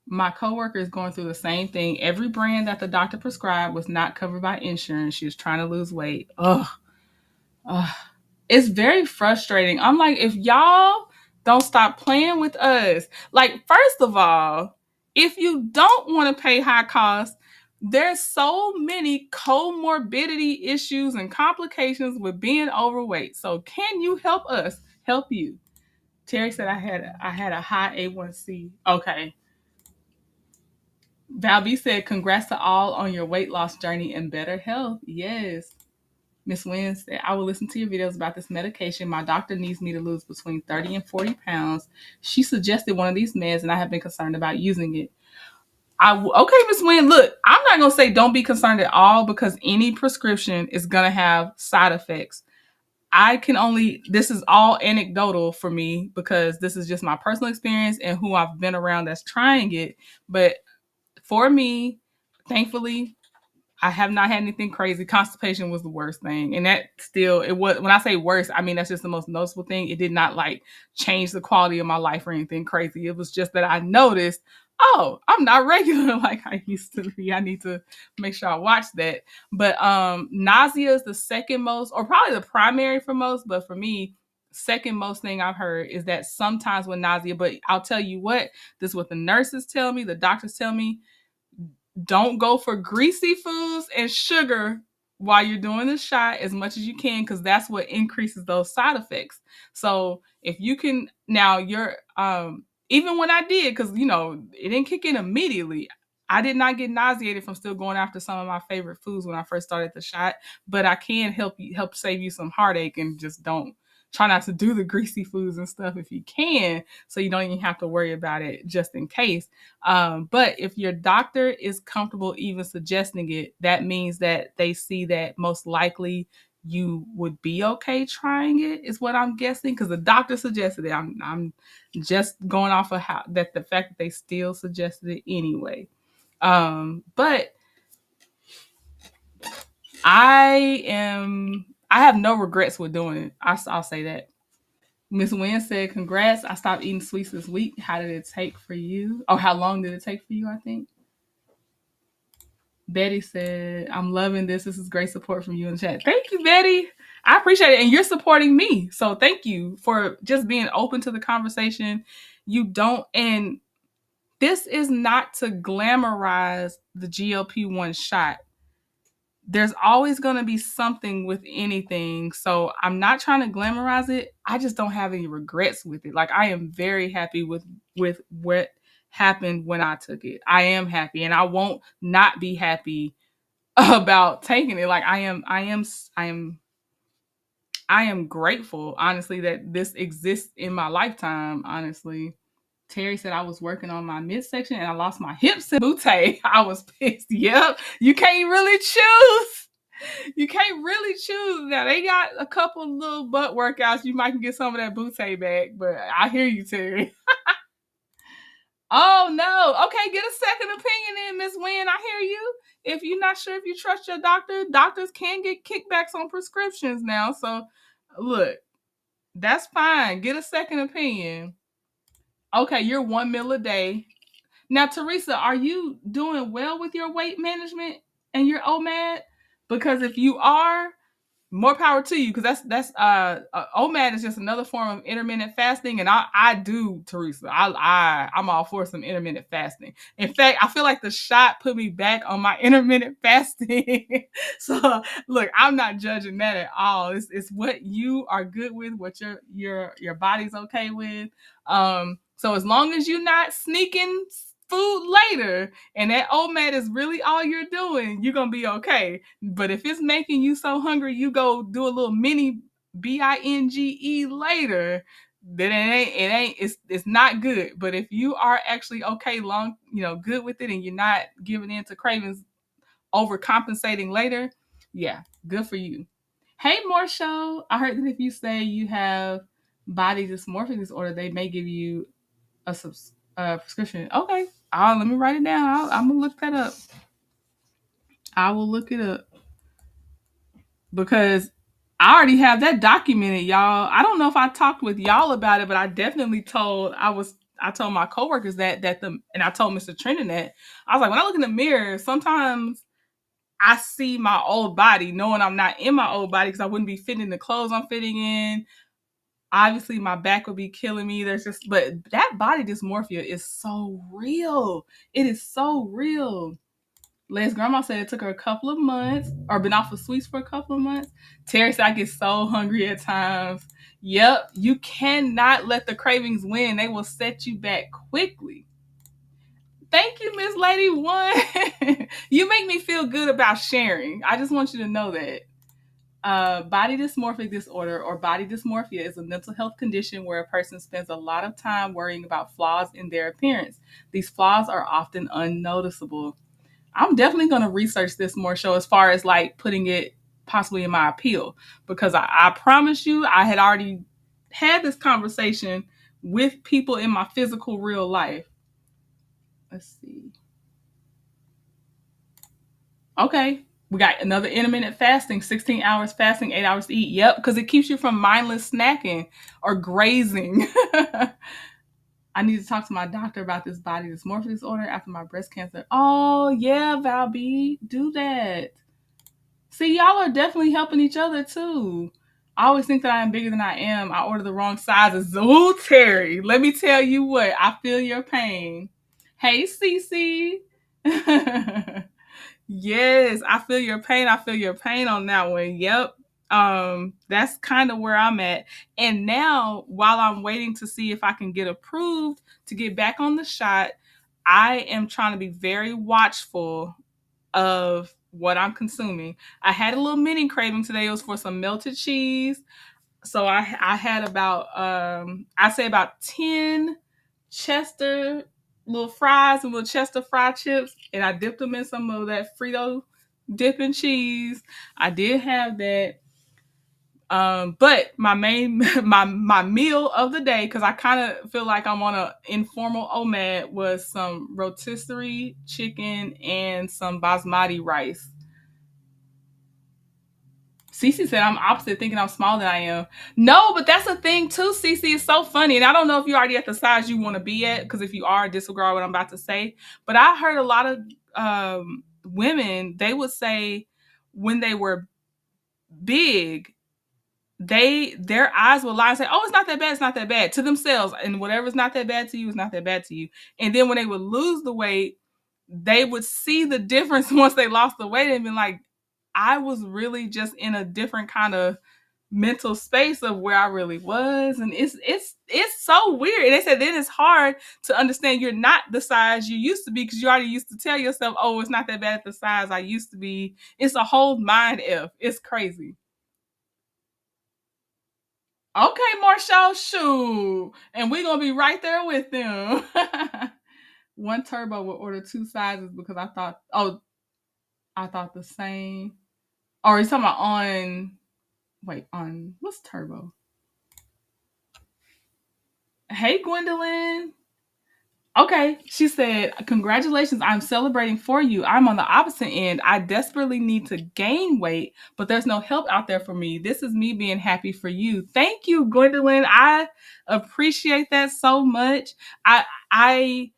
My coworker is going through the same thing. Every brand that the doctor prescribed was not covered by insurance. She was trying to lose weight. Ugh. It's very frustrating. I'm like, if y'all don't stop playing with us, like, first of all, if you don't want to pay high costs, there's so many comorbidity issues and complications with being overweight. So can you help us help you? Terry said I had a high A1C. Okay. Valby said, congrats to all on your weight loss journey and better health. Yes. Miss Wynn said, I will listen to your videos about this medication. My doctor needs me to lose between 30 and 40 pounds. She suggested one of these meds, and I have been concerned about using it. Okay, Miss Wynn, look, I'm not going to say don't be concerned at all because any prescription is going to have side effects. I can only, this is all anecdotal for me because this is just my personal experience and who I've been around that's trying it. But for me, thankfully, I have not had anything crazy. Constipation was the worst thing. And that still, it was, when I say worst, I mean, that's just the most noticeable thing. It did not like change the quality of my life or anything crazy. It was just that I noticed, oh, I'm not regular like I used to be. I need to make sure I watch that. But nausea is the second most, or probably the primary for most, but for me, second most thing I've heard is that sometimes with nausea, but I'll tell you what, this is what the nurses tell me, the doctors tell me, don't go for greasy foods and sugar while you're doing the shot as much as you can, because that's what increases those side effects. So if you can, now you're even when I did, because it didn't kick in immediately, I did not get nauseated from still going after some of my favorite foods when I first started the shot. But I can help save you some heartache, and just don't try not to do the greasy foods and stuff if you can, so you don't even have to worry about it just in case. But if your doctor is comfortable even suggesting it, that means that they see that most likely you would be okay trying it, is what I'm guessing, because the doctor suggested it. I'm just going off of how that the fact that they still suggested it anyway. But I have no regrets with doing it. I'll say that. Miss Wynn said, "Congrats! I stopped eating sweets this week. How did it take for you? Oh, how long did it take for you? I think." Betty said, "I'm loving this. This is great support from you in the chat." Thank you, Betty. I appreciate it. And you're supporting me. So thank you for just being open to the conversation. You don't, and this is not to glamorize the GLP-1 shot. There's always going to be something with anything. So I'm not trying to glamorize it. I just don't have any regrets with it. Like, I am very happy with what happened when I took it. I am happy, and I won't not be happy about taking it. Like, I am grateful, honestly, that this exists in my lifetime, honestly. Terry said I was working on my midsection and I lost my hips and booty. I was pissed. Yep. You can't really choose. You can't really choose. Now, they got a couple little butt workouts. You might can get some of that booty back, but I hear you, Terry. Oh, no. Okay, get a second opinion in, Miss Wynn. I hear you. If you're not sure if you trust your doctor, doctors can get kickbacks on prescriptions now. So, look, that's fine. Get a second opinion. Okay, you're 1 meal a day. Now, Teresa, are you doing well with your weight management and your OMAD? Because if you are, more power to you, because that's OMAD is just another form of intermittent fasting, and I do, Teresa. I'm all for some intermittent fasting. In fact, I feel like the shot put me back on my intermittent fasting. So look, I'm not judging that at all. It's what you are good with, what your body's okay with. So as long as you're not sneaking food later and that OMAD is really all you're doing, you're gonna be okay. But if it's making you so hungry you go do a little mini binge later, then it's not good. But if you are actually okay good with it, and you're not giving in to cravings, overcompensating later, yeah, good for you. Hey, Marsha, I heard that if you say you have body dysmorphic disorder, they may give you a prescription. Okay, let me write it down. I'm gonna look that up. I will look it up because I already have that documented, y'all. I don't know if I talked with y'all about it, but I definitely I told my coworkers and I told Mr. Trenton that. I was like, when I look in the mirror, sometimes I see my old body, knowing I'm not in my old body because I wouldn't be fitting the clothes I'm fitting in. Obviously, my back would be killing me. But that body dysmorphia is so real. It is so real. Les grandma said it took her a couple of months, or been off of sweets for a couple of months. Terry said I get so hungry at times. Yep, you cannot let the cravings win. They will set you back quickly. Thank you, Miss Lady One. You make me feel good about sharing. I just want you to know that. Body dysmorphic disorder, or body dysmorphia, is a mental health condition where a person spends a lot of time worrying about flaws in their appearance. These flaws are often unnoticeable. I'm definitely going to research this more, so as far as like putting it possibly in my appeal, because I promise you, I had already had this conversation with people in my physical real life. Let's see. Okay. We got another intermittent fasting, 16 hours fasting, 8 hours to eat. Yep, because it keeps you from mindless snacking or grazing. I need to talk to my doctor about this body dysmorphia disorder after my breast cancer. Oh, yeah, Val B. Do that. See, y'all are definitely helping each other, too. I always think that I am bigger than I am. I order the wrong sizes. Ooh, Terry, let me tell you what. I feel your pain. Hey, Cece. Yes, I feel your pain. I feel your pain on that one. Yep. That's kind of where I'm at. And now, while I'm waiting to see if I can get approved to get back on the shot, I am trying to be very watchful of what I'm consuming. I had a little mini craving today. It was for some melted cheese. So I had about I say about 10 Chester little fries and little Chester fry chips, and I dipped them in some of that Frito dipping cheese. I did have that. But my main my meal of the day, because I kind of feel like I'm on a informal OMAD, was some rotisserie chicken and some basmati rice. Cece said I'm opposite, thinking I'm smaller than I am. No, but that's the thing too, Cece. It's so funny. And I don't know if you're already at the size you want to be at, because if you are, disregard what I'm about to say. But I heard a lot of women, they would say when they were big, their eyes would lie and say, "Oh, it's not that bad, it's not that bad," to themselves. And whatever's not that bad to you is not that bad to you. And then when they would lose the weight, they would see the difference once they lost the weight and be like, I was really just in a different kind of mental space of where I really was. And it's so weird. And they said then it's hard to understand you're not the size you used to be, because you already used to tell yourself, oh, it's not that bad at the size I used to be. It's a whole mind F. It's crazy. Okay, Marshall, shoot. And we're gonna be right there with them. One turbo will order two sizes because I thought the same. Or he's talking about on what's turbo? Hey, Gwendolyn. Okay, she said, congratulations, I'm celebrating for you. I'm on the opposite end. I desperately need to gain weight, but there's no help out there for me. This is me being happy for you. Thank you, Gwendolyn. I appreciate that so much. I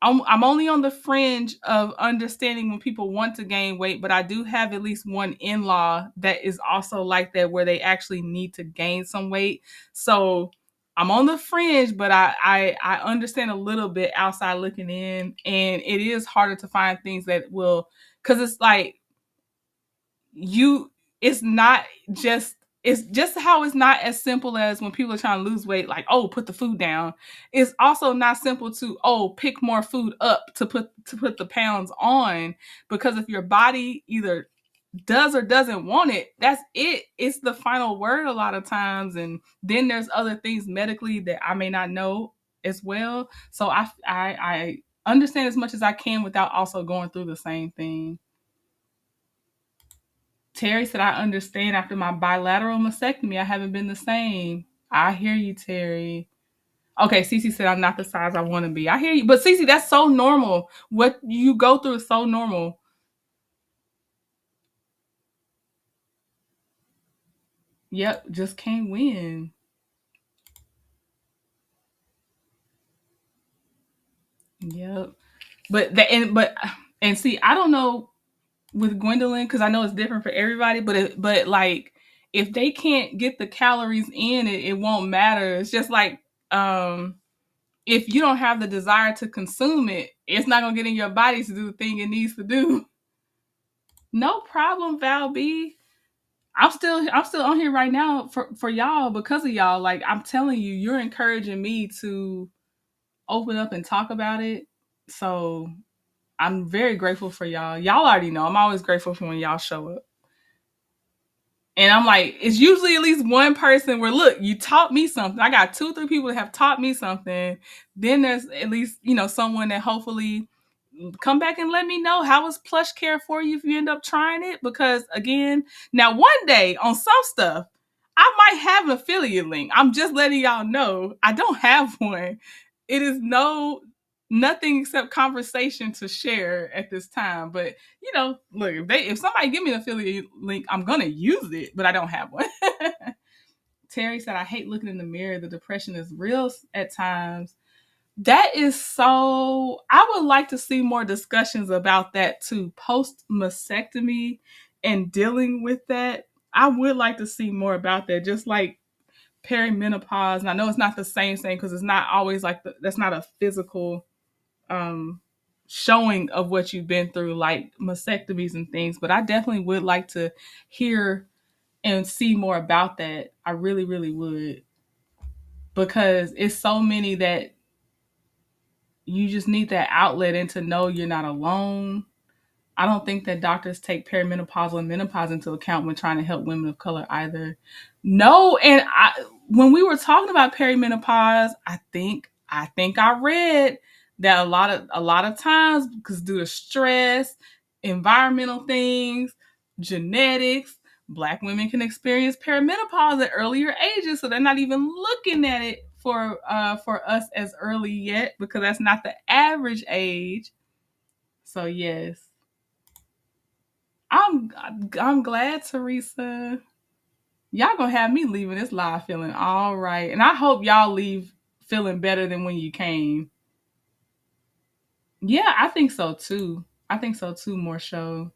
I'm only on the fringe of understanding when people want to gain weight, but I do have at least one in-law that is also like that, where they actually need to gain some weight. So I'm on the fringe, but I understand a little bit outside looking in, and it is harder to find things that will, because it's like you it's not just it's just how it's not as simple as when people are trying to lose weight, like, oh, put the food down. It's also not simple to, oh, pick more food up to put the pounds on, because if your body either does or doesn't want it, that's it. It's the final word a lot of times. And then there's other things medically that I may not know as well. So I understand as much as I can without also going through the same thing. Terry said, I understand after my bilateral mastectomy, I haven't been the same. I hear you, Terry. Okay, Cece said, I'm not the size I want to be. I hear you. But Cece, that's so normal. What you go through is so normal. Yep, just can't win. Yep. And see, I don't know with Gwendolyn, because I know it's different for everybody, but like if they can't get the calories in, it won't matter. It's just like if you don't have the desire to consume it, it's not gonna get in your body to do the thing it needs to do. No problem, Val B. I'm still on here right now for y'all, because of y'all. Like, I'm telling you, you're encouraging me to open up and talk about it. So I'm very grateful for y'all. Y'all already know I'm always grateful for when y'all show up. And I'm like, it's usually at least one person where, look, you taught me something. I got 2, 3 people that have taught me something. Then there's at least, someone that hopefully come back and let me know how was plush care for you if you end up trying it. Because again, now one day on some stuff, I might have an affiliate link. I'm just letting y'all know I don't have one. It is nothing except conversation to share at this time. But look, if somebody give me an affiliate link, I'm gonna use it, but I don't have one. Terry said, I hate looking in the mirror. The depression is real at times. That is so. I would like to see more discussions about that too. Post mastectomy and dealing with that. I would like to see more about that. Just like perimenopause. And I know it's not the same thing because it's not always like that's not a physical um, showing of what you've been through, like mastectomies and things. But I definitely would like to hear and see more about that. I really, really would. Because it's so many that you just need that outlet and to know you're not alone. I don't think that doctors take perimenopausal and menopause into account when trying to help women of color either. No, and when we were talking about perimenopause, I think I read that a lot of times because due to stress, environmental things, genetics, Black women can experience perimenopause at earlier ages, so they're not even looking at it for us as early yet because that's not the average age. So yes, I'm glad, Teresa. Y'all gonna have me leaving this live feeling all right, and I hope y'all leave feeling better than when you came. Yeah, I think so too. I think so too. More show.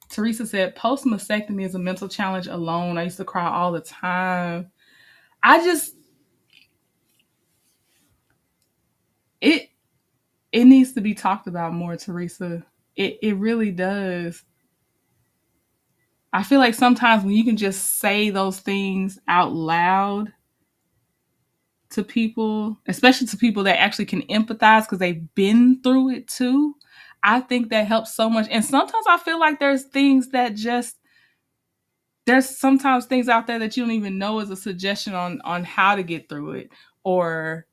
Teresa said, post mastectomy is a mental challenge alone. I used to cry all the time. I just it it needs to be talked about more, Teresa. It really does. I feel like sometimes when you can just say those things out loud to people, especially to people that actually can empathize because they've been through it too, I think that helps so much. And sometimes I feel like there's sometimes things out there that you don't even know as a suggestion on how to get through it, or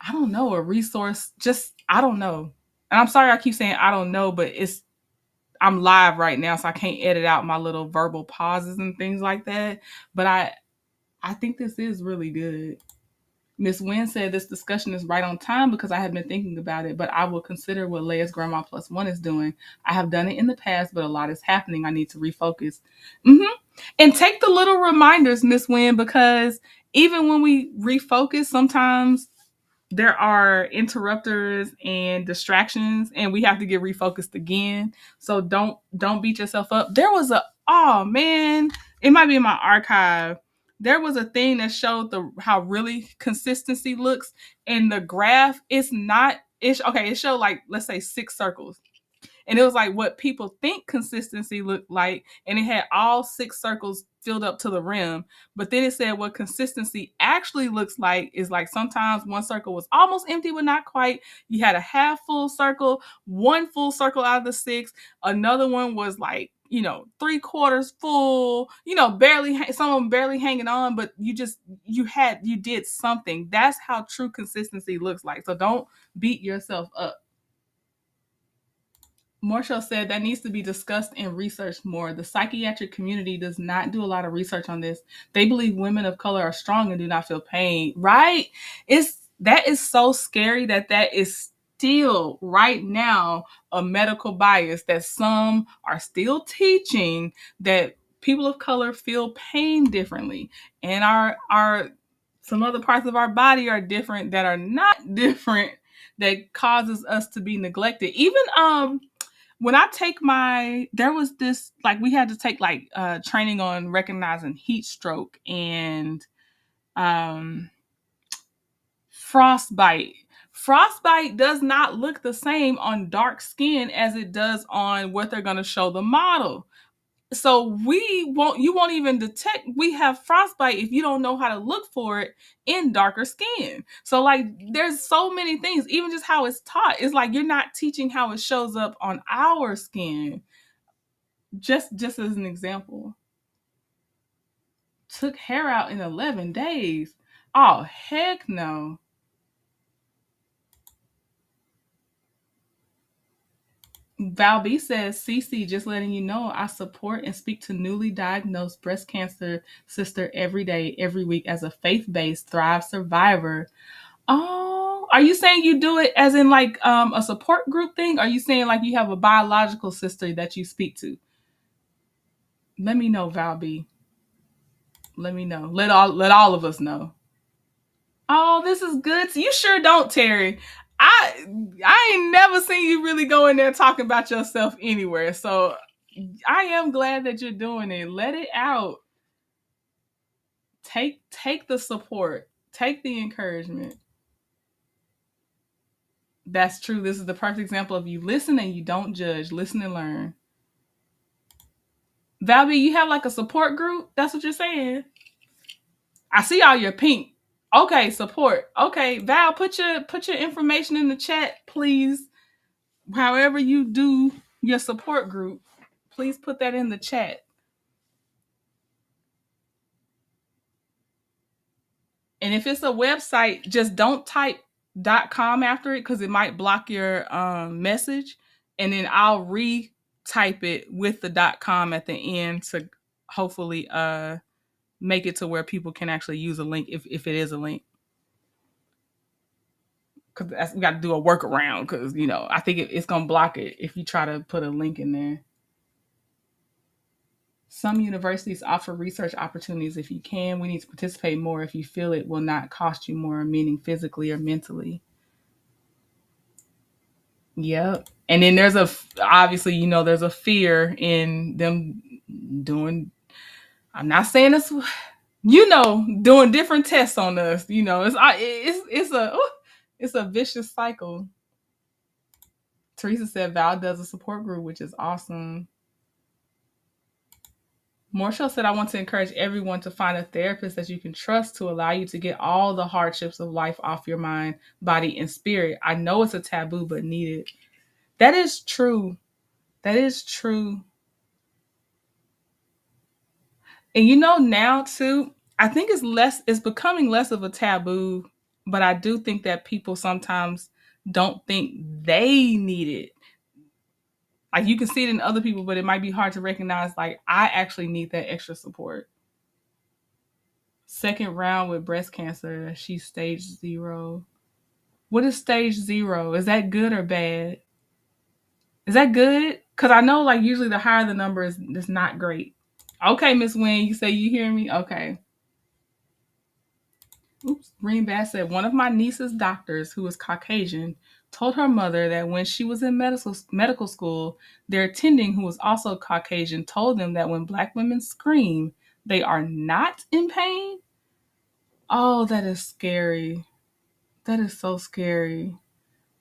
I don't know, a resource. Just I don't know. And I'm sorry I keep saying I don't know, but I'm live right now, so I can't edit out my little verbal pauses and things like that. But I think this is really good. Miss Wynn said this discussion is right on time because I have been thinking about it, but I will consider what Leia's Grandma Plus One is doing. I have done it in the past, but a lot is happening. I need to refocus. And take the little reminders, Miss Wynn, because even when we refocus, sometimes there are interrupters and distractions and we have to get refocused again. So don't beat yourself up. There was oh man, it might be in my archive. There was a thing that showed how really consistency looks, and the graph is not it's okay, it showed like let's say 6 circles, and it was like what people think consistency looked like, and it had all 6 circles filled up to the rim. But then it said what consistency actually looks like is like sometimes one circle was almost empty but not quite. You had a half full circle, one full circle out of the 6. Another one was like 3/4 full, barely, some of them barely hanging on, but you did something. That's how true consistency looks like. So don't beat yourself up. Marshall said that needs to be discussed and researched more. The psychiatric community does not do a lot of research on this. They believe women of color are strong and do not feel pain. Right? That is so scary that is still right now a medical bias that some are still teaching that people of color feel pain differently, and our some other parts of our body are different that are not different, that causes us to be neglected. Even when I take there was this, like, we had to take like training on recognizing heat stroke and um frostbite. Frostbite does not look the same on dark skin as it does on what they're going to show the model. So you won't even detect we have frostbite if you don't know how to look for it in darker skin. So like there's so many things, even just how it's taught. It's like you're not teaching how it shows up on our skin. Just as an example. Took hair out in 11 days. Oh, heck no. Val B says, CC, just letting you know, I support and speak to newly diagnosed breast cancer sister every day, every week as a faith-based Thrive survivor. Oh, are you saying you do it as in like a support group thing? Or are you saying like you have a biological sister that you speak to? Let me know, Val B. Let me know. Let all of us know. Oh, this is good. So you sure don't, Terry. I I ain't never seen you really go in there talking about yourself anywhere. So I am glad that you're doing it. Let it out. Take the support. Take the encouragement. That's true. This is the perfect example of you listen and you don't judge. Listen and learn. Valby, you have like a support group? That's what you're saying. I see all your pink. Okay, support. Okay, Val, put your information in the chat, please. However you do your support group, please put that in the chat. And if it's a website, just don't type .com after it because it might block your message. And then I'll retype it with the .com at the end to hopefully make it to where people can actually use a link if it is a link. Because we got to do a workaround because, I think it's going to block it if you try to put a link in there. Some universities offer research opportunities if you can. We need to participate more if you feel it will not cost you more, meaning physically or mentally. Yep. And then obviously, there's a fear in them doing, I'm not saying this, doing different tests on us. It's a vicious cycle. Teresa said Val does a support group, which is awesome. Morsho said, I want to encourage everyone to find a therapist that you can trust to allow you to get all the hardships of life off your mind, body, and spirit. I know it's a taboo, but needed. That is true. That is true. And now too, I think it's becoming less of a taboo, but I do think that people sometimes don't think they need it. Like you can see it in other people, but it might be hard to recognize, like, I actually need that extra support. Second round with breast cancer, she's stage 0. What is stage 0? Is that good or bad? Is that good? Because I know, like, usually the higher the number is not great. Okay, Miss Wynn, you say you hear me? Okay. Oops. Green Bass said, one of my niece's doctors, who is Caucasian, told her mother that when she was in medical school, their attending, who was also Caucasian, told them that when Black women scream, they are not in pain. Oh, that is scary. That is so scary.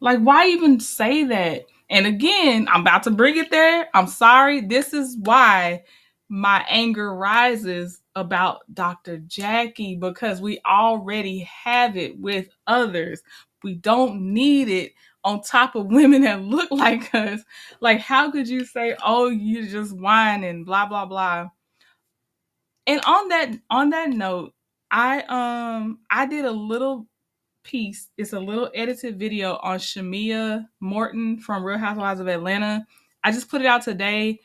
Like, why even say that? And again, I'm about to bring it there. I'm sorry. This is why my anger rises about Dr. Jackie, because we already have it with others. We don't need it on top of women that look like us. Like, how could you say, oh, you just whining, blah, blah, blah. And on that note, I did a little piece. It's a little edited video on Shamia Morton from Real Housewives of Atlanta. I just put it out today.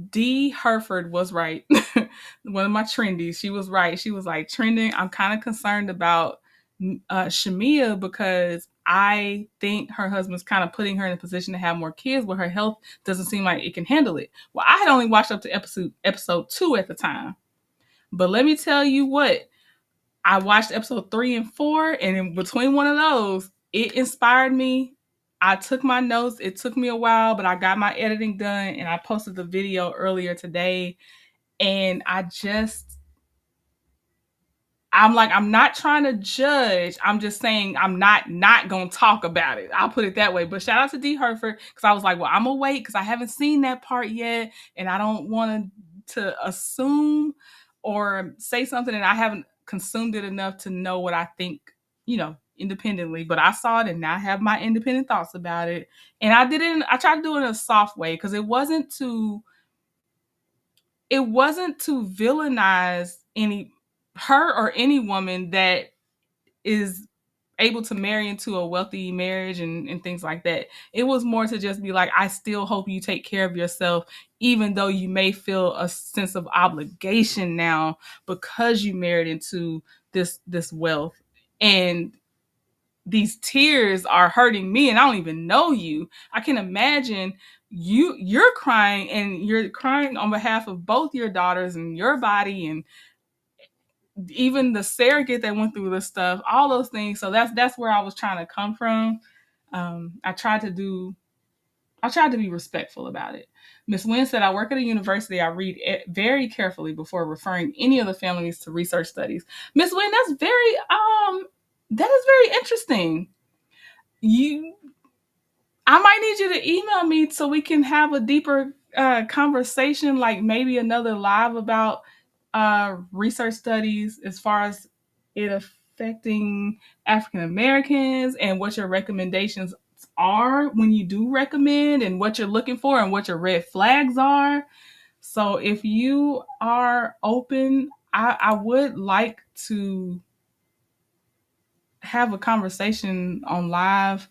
D. Herford was right. One of my trendies. She was right. She was like, trending. I'm kind of concerned about Shamia because I think her husband's kind of putting her in a position to have more kids, but her health doesn't seem like it can handle it. Well, I had only watched up to episode 2 at the time. But let me tell you what, I watched episode 3 and 4, and in between one of those, it inspired me. I took my notes. It took me a while, but I got my editing done, and I posted the video earlier today. And I'm like, I'm not trying to judge. I'm just saying I'm not going to talk about it. I'll put it that way. But shout out to D. Herford, because I was like, well, I'm going to wait because I haven't seen that part yet, and I don't want to assume or say something and I haven't consumed it enough to know what I think, independently. But I saw it and now I have my independent thoughts about it. And I tried to do it in a soft way because it wasn't to villainize her or any woman that is able to marry into a wealthy marriage and things like that. It was more to just be like, I still hope you take care of yourself, even though you may feel a sense of obligation now because you married into this wealth. And these tears are hurting me and I don't even know you. I can imagine you're crying and you're crying on behalf of both your daughters and your body and even the surrogate that went through this stuff, all those things. So that's where I was trying to come from. I tried to be respectful about it. Miss Wynn said, I work at a university. I read very carefully before referring any of the families to research studies. Miss Wynn, that is very interesting. You I might need you to email me so we can have a deeper conversation, like maybe another live about research studies as far as it affecting African Americans and what your recommendations are when you do recommend and what you're looking for and what your red flags are. So if you are open, I would like to have a conversation on live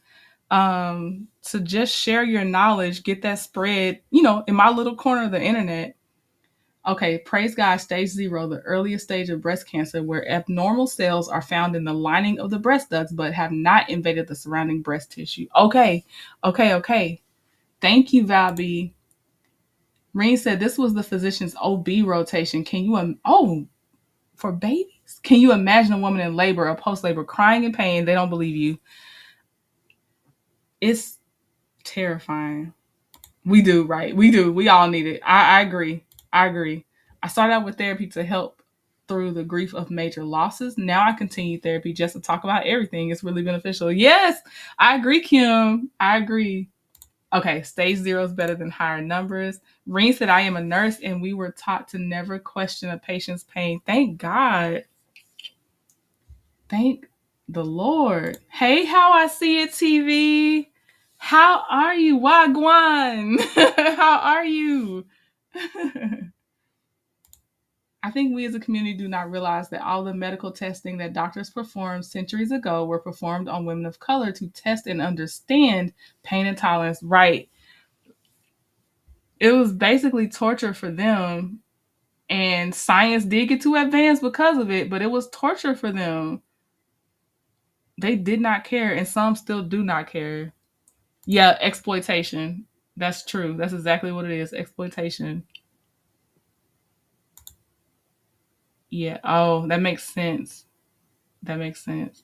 to just share your knowledge, get that spread, in my little corner of the internet. Okay, praise God, stage 0, the earliest stage of breast cancer, where abnormal cells are found in the lining of the breast ducts but have not invaded the surrounding breast tissue. Okay. Thank you, Val B. Reen said this was the physician's OB rotation. Can you, for babies? Can you imagine a woman in labor or post-labor crying in pain? They don't believe you. It's terrifying. We do, right? We do. We all need it. I agree. I started out with therapy to help through the grief of major losses. Now I continue therapy just to talk about everything. It's really beneficial. Yes, I agree, Kim. I agree. Okay, stage 0 is better than higher numbers. Reen said, I am a nurse and we were taught to never question a patient's pain. Thank God. Thank the Lord. Hey, how I see it, TV. How are you? Wagwan. How are you? I think we as a community do not realize that all the medical testing that doctors performed centuries ago were performed on women of color to test and understand pain and tolerance. Right. It was basically torture for them. And science did get too advanced because of it, but it was torture for them. They did not care, and some still do not care. Yeah, exploitation. That's true. That's exactly what it is. Exploitation. Yeah. Oh, that makes sense. That makes sense.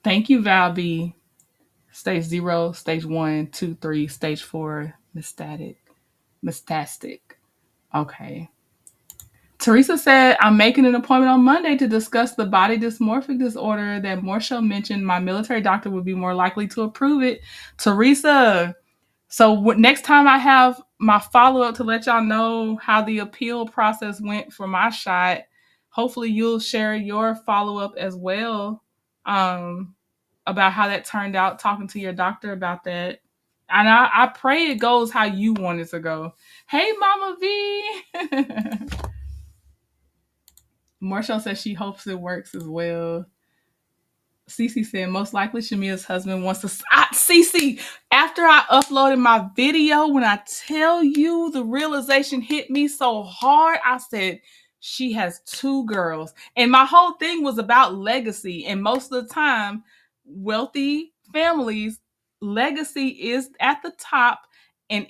Thank you, Val B. Stage 0, stage 1, 2, 3, stage 4, metastatic. Okay. Teresa said, I'm making an appointment on Monday to discuss the body dysmorphic disorder that Marshall mentioned. My military doctor would be more likely to approve it. Teresa, so next time I have my follow-up to let y'all know how the appeal process went for my shot, hopefully you'll share your follow-up as well, about how that turned out, talking to your doctor about that. And I pray it goes how you want it to go. Hey, Mama V. Marshall says she hopes it works as well. Cece said, most likely Shamia's husband wants to... Cece, after I uploaded my video, when I tell you the realization hit me so hard, I said, she has 2 girls. And my whole thing was about legacy. And most of the time, wealthy families, legacy is at the top. And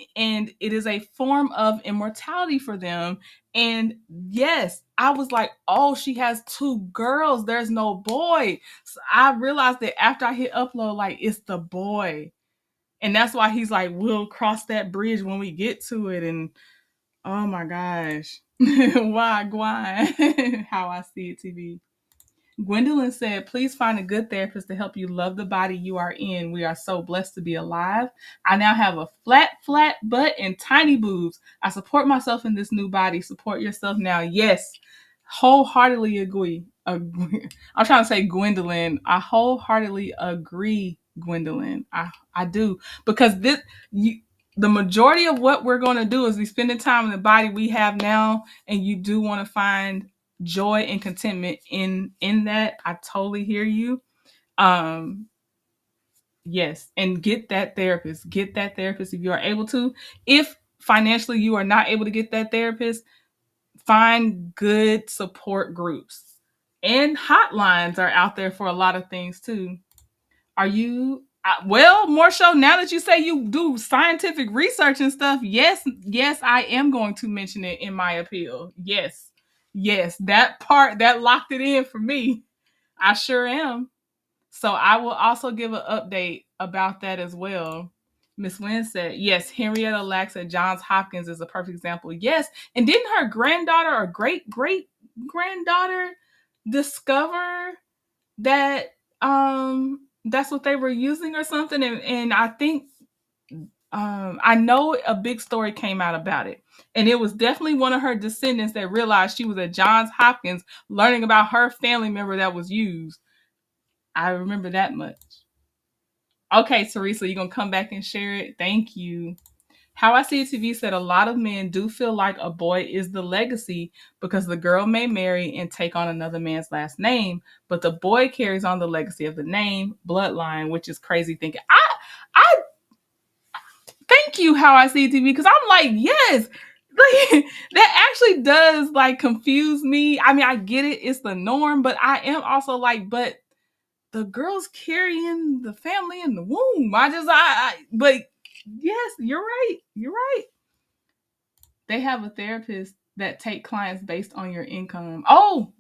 it is a form of immortality for them. And yes, I was like, oh, she has 2 girls. There's no boy. So I realized that after I hit upload, like, it's the boy. And that's why he's like, we'll cross that bridge when we get to it. And oh my gosh. Why, Gwen? How I see it, TV. Gwendolyn said, please find a good therapist to help you love the body you are in. We are so blessed to be alive. I now have a flat butt and tiny boobs. I support myself in this new body. Support yourself now. Yes, wholeheartedly agree. I'm trying to say Gwendolyn. I wholeheartedly agree, Gwendolyn. I do. Because the majority of what we're going to do is be spending time in the body we have now, and you do want to find joy and contentment in that. I totally hear you. Um, yes, and get that therapist. Get that therapist if you are able to. If financially you are not able to get that therapist, find good support groups. And hotlines are out there for a lot of things too. Are you well, more so now that you say you do scientific research and stuff, yes, I am going to mention it in my appeal. Yes, that part that locked it in for me. I sure am. So I will also give an update about that as well. Miss Wynn said, yes, Henrietta Lacks at Johns Hopkins is a perfect example. Yes. And didn't her granddaughter or great granddaughter discover that that's what they were using or something? And I think I know a big story came out about it. And it was definitely one of her descendants that realized she was at Johns Hopkins learning about her family member that was used. I remember that much. Okay, Teresa, you're going to come back and share it? Thank you. How I See It TV said a lot of men do feel like a boy is the legacy because the girl may marry and take on another man's last name, but the boy carries on the legacy of the name, bloodline, which is crazy thinking. I thank you, How I See It TV, because I'm like, yes, like, that actually does like confuse me. I mean, I get it, it's the norm, but I am also like, but the girl's carrying the family in the womb. But yes, you're right. You're right. They have a therapist that take clients based on your income. Oh,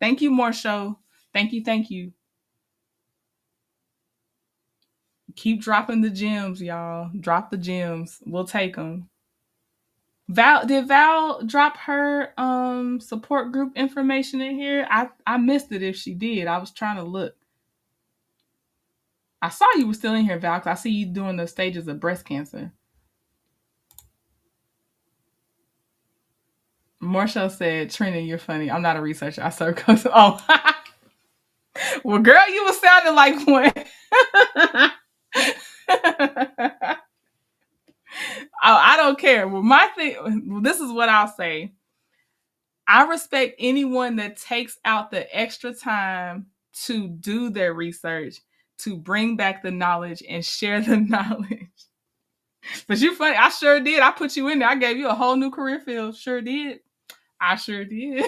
thank you, Marsho. Thank you. Thank you. Keep dropping the gems, y'all. Drop the gems. We'll take them. Did Val drop her support group information in here? I missed it if she did. I was trying to look. I saw you were still in here, Val, because I see you doing the stages of breast cancer. Marshall said, Trina, you're funny. I'm not a researcher. I serve custom. Oh, well, girl, you were sounding like one. Oh, I don't care. Well, my thing, this is what I'll say. I respect anyone that takes out the extra time to do their research, to bring back the knowledge and share the knowledge. But you're funny. I sure did. I put you in there. I gave you a whole new career field. Sure did. I sure did.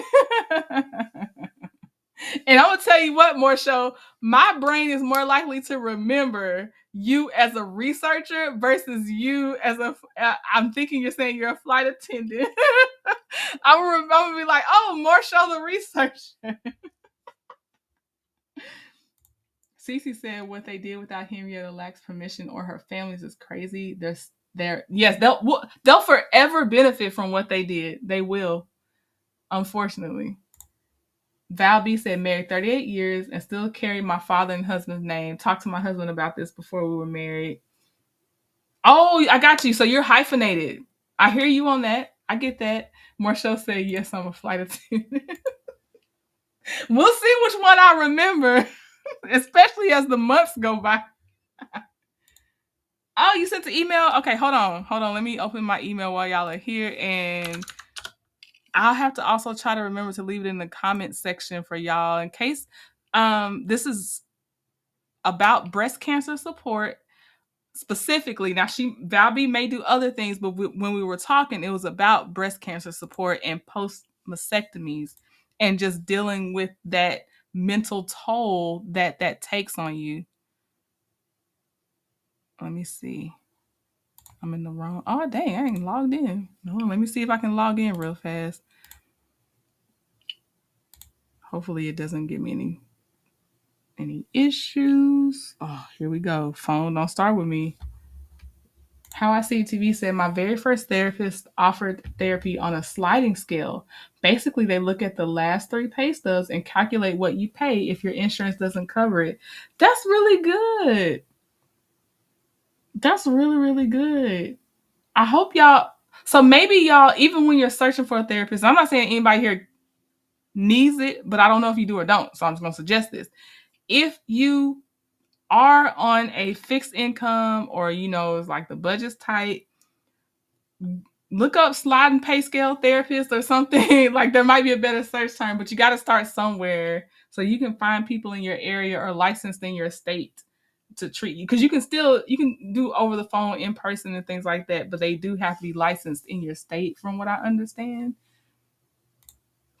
And I'm gonna tell you what, more show, my brain is more likely to remember you as a researcher versus you as a. I'm thinking you're saying you're a flight attendant. I'm gonna be like, oh, more show the researcher. Cece said what they did without Henrietta Lacks' permission or her family's is crazy. Yes, they'll forever benefit from what they did. They will, unfortunately. Val B said, married 38 years and still carry my father and husband's name. Talked to my husband about this before we were married. Oh, I got you. So you're hyphenated. I hear you on that. I get that. Marshall said, yes, I'm a flight attendant. We'll see which one I remember, especially as the months go by. Oh, you sent the email? Okay, hold on. Let me open my email while y'all are here. And I'll have to also try to remember to leave it in the comment section for y'all in case this is about breast cancer support specifically. Now, Val B may do other things, but when we were talking, it was about breast cancer support and post mastectomies and just dealing with that mental toll that takes on you. Let me see. I'm in the wrong. Oh, dang, I ain't logged in. No, let me see if I can log in real fast. Hopefully it doesn't give me any issues. Oh, here we go. Phone don't start with me. How I See TV said my very first therapist offered therapy on a sliding scale. Basically, they look at the last 3 pay stubs and calculate what you pay if your insurance doesn't cover it. That's really good. That's really, really good. I hope y'all. So maybe y'all, even when you're searching for a therapist, I'm not saying anybody here needs it, but I don't know if you do or don't. So I'm just going to suggest this. If you are on a fixed income or, it's like the budget's tight, Look up sliding pay scale therapist or something. Like there might be a better search term, but you got to start somewhere so you can find people in your area or licensed in your state to treat you. Because you can do over the phone, in person, and things like that, but they do have to be licensed in your state, from what I understand.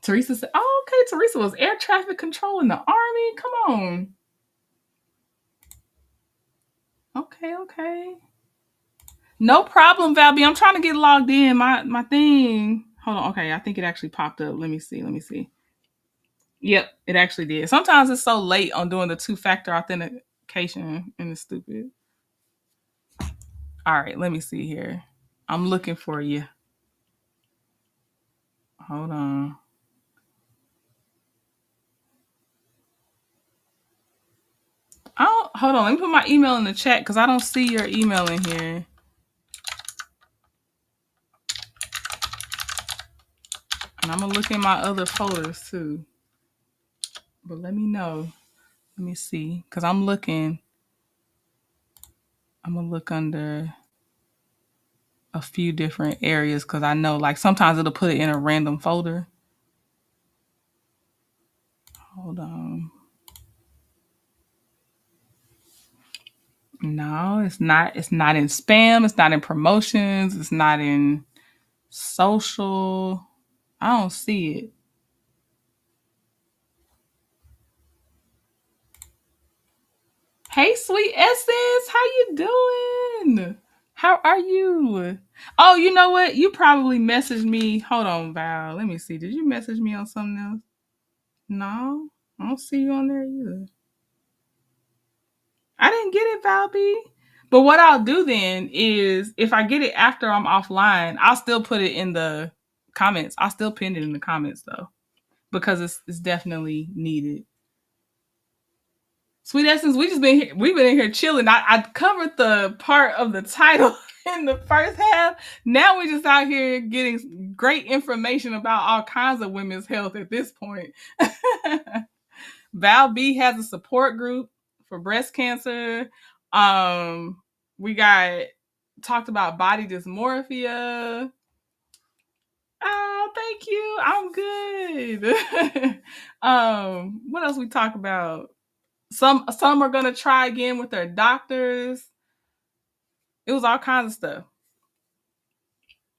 Teresa said, "Oh, okay. Teresa was air traffic control in the army. Come on." Okay, okay. No problem, Valby. I'm trying to get logged in. My thing. Hold on. Okay, I think it actually popped up. Let me see. Let me see. Yep, it actually did. Sometimes it's so late on doing the two-factor authentication and it's stupid. All right, let me see here. I'm looking for you. Hold on. Hold on. Let me put my email in the chat because I don't see your email in here. And I'm gonna look in my other folders too. But let me know. Let me see. Because I'm looking. I'm gonna look under a few different areas because I know like sometimes it'll put it in a random folder. Hold on. No, it's not. It's not in spam. It's not in promotions. It's not in social. I don't see it. Hey, sweet essence, how you doing? How are you? Oh, you know what? You probably messaged me. Hold on, Val. Let me see. Did you message me on something else? No, I don't see you on there either. I didn't get it, Val B. But what I'll do then is if I get it after I'm offline, I'll still put it in the comments. I'll still pin it in the comments though, because it's definitely needed. Sweet Essence, we've been in here chilling. I covered the part of the title in the first half. Now we're just out here getting great information about all kinds of women's health at this point. Val B has a support group for breast cancer. We got talked about body dysmorphia. Oh, thank you. I'm good. What else we talk about? Some are gonna try again with their doctors. It was all kinds of stuff.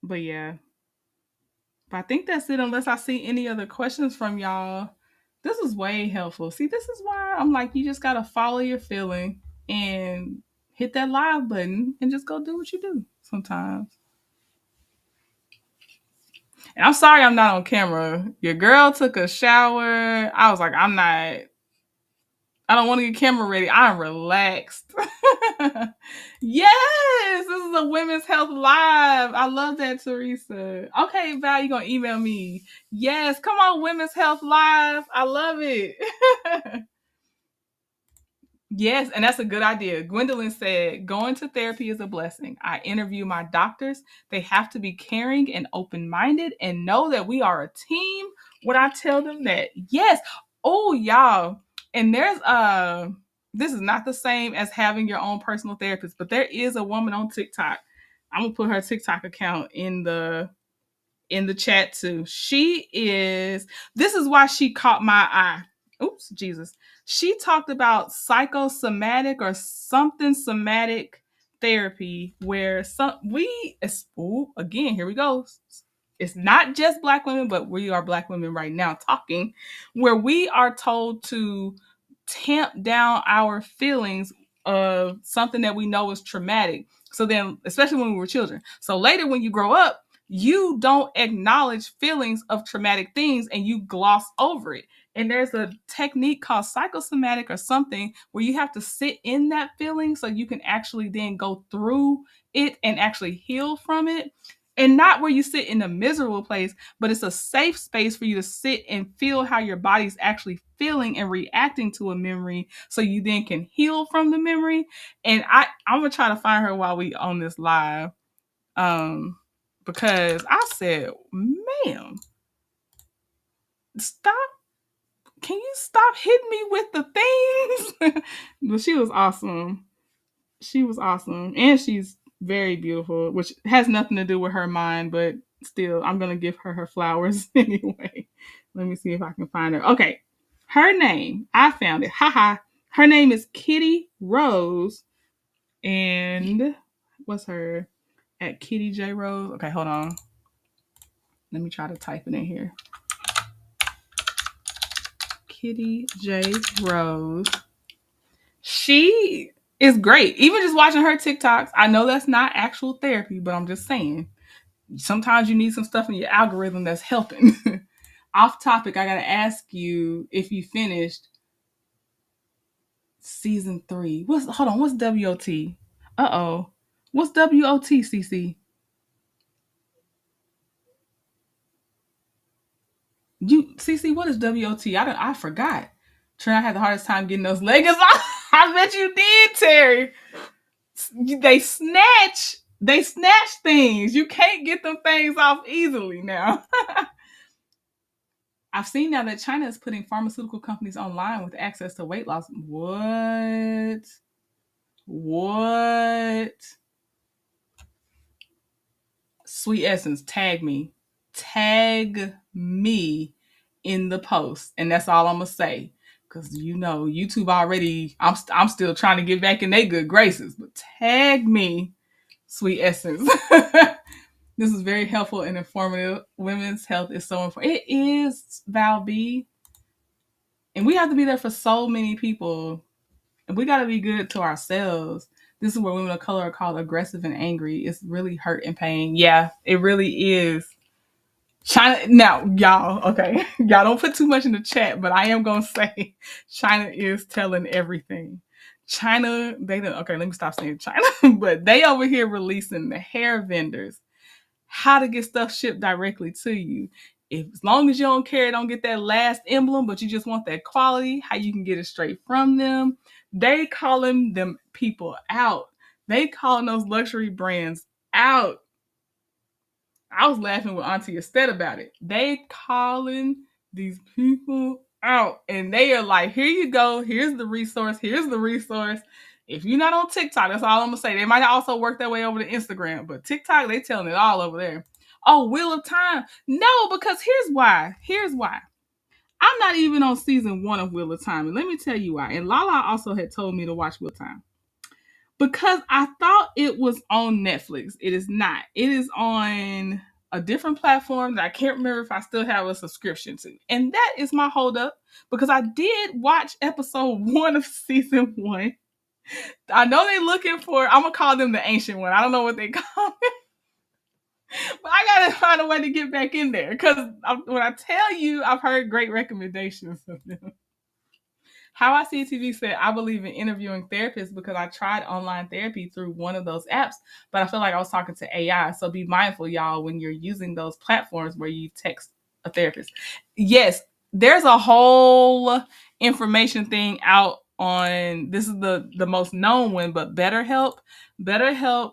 But yeah. But I think that's it unless I see any other questions from y'all. This is way helpful. See, this is why I'm like, you just gotta follow your feeling and hit that live button and just go do what you do sometimes. And I'm sorry I'm not on camera. Your girl took a shower. I was like, I don't want to get camera ready. I'm relaxed. Yes, this is a Women's Health Live. I love that, Teresa. Okay, Val, you gonna email me? Yes, come on, Women's Health Live. I love it. Yes, and that's a good idea. Gwendolyn said, going to therapy is a blessing. I interview my doctors. They have to be caring and open minded and know that we are a team when I tell them that. Yes. Oh, y'all. And this is not the same as having your own personal therapist, but there is a woman on TikTok. I'm gonna put her TikTok account in the chat too. This is why she caught my eye. Oops, Jesus. She talked about psychosomatic or something somatic therapy where again, here we go. It's not just Black women, but we are Black women right now talking, where we are told to tamp down our feelings of something that we know is traumatic. So then, especially when we were children. So later when you grow up, you don't acknowledge feelings of traumatic things and you gloss over it. And there's a technique called psychosomatic or something where you have to sit in that feeling so you can actually then go through it and actually heal from it. And not where you sit in a miserable place, but it's a safe space for you to sit and feel how your body's actually feeling and reacting to a memory so you then can heal from the memory. And I'm going to try to find her while we on this live. Because I said, ma'am, stop. Can you stop hitting me with the things? But she was awesome. She was awesome. And she's Very beautiful, which has nothing to do with her mind, but still, I'm going to give her her flowers anyway. Let me see if I can find her. Okay. Her name, I found it. Haha. Her name is Kitty Rose. And what's her at Kitty J Rose? Okay, hold on. Let me try to type it in here. Kitty J Rose. She is great. Even just watching her TikToks, I know that's not actual therapy, but I'm just saying. Sometimes you need some stuff in your algorithm that's helping. Off topic, I gotta ask you if you finished season 3. What's WOT? Uh-oh. What's WOT, CC? CC, what is WOT? I forgot. Trent, I had the hardest time getting those leggings off. I bet you did, Terry. They snatch things. You can't get them things off easily now. I've seen now that China is putting pharmaceutical companies online with access to weight loss. What? What? Sweet Essence, tag me. Tag me in the post. And that's all I'm going to say. Because, YouTube already, I'm still trying to get back in their good graces. But tag me, Sweet Essence. This is very helpful and informative. Women's health is so important. It is, Val B. And we have to be there for so many people. And we got to be good to ourselves. This is where women of color are called aggressive and angry. It's really hurt and pain. Yeah, it really is. China, now, y'all, okay. Y'all don't put too much in the chat, but I am going to say China is telling everything. China, okay, let me stop saying China, but they over here releasing the hair vendors how to get stuff shipped directly to you. As long as you don't get that last emblem, but you just want that quality, how you can get it straight from them. They calling them people out. They calling those luxury brands out. I was laughing with Auntie Estet about it. They calling these people out. And they are like, here you go. Here's the resource. Here's the resource. If you're not on TikTok, that's all I'm going to say. They might also work their way over to Instagram. But TikTok, they telling it all over there. Oh, Wheel of Time. No, because here's why. I'm not even on season 1 of Wheel of Time. And let me tell you why. And Lala also had told me to watch Wheel of Time. Because I thought it was on Netflix. It is not. It is on a different platform that I can't remember if I still have a subscription to. And that is my holdup because I did watch episode 1 of season 1. I know they're looking for, I'm going to call them the ancient one. I don't know what they call it. But I got to find a way to get back in there because when I tell you, I've heard great recommendations of them. How I See TV said, I believe in interviewing therapists because I tried online therapy through one of those apps, but I feel like I was talking to AI. So be mindful, y'all, when you're using those platforms where you text a therapist. Yes, there's a whole information thing out on, this is the most known one, but BetterHelp. BetterHelp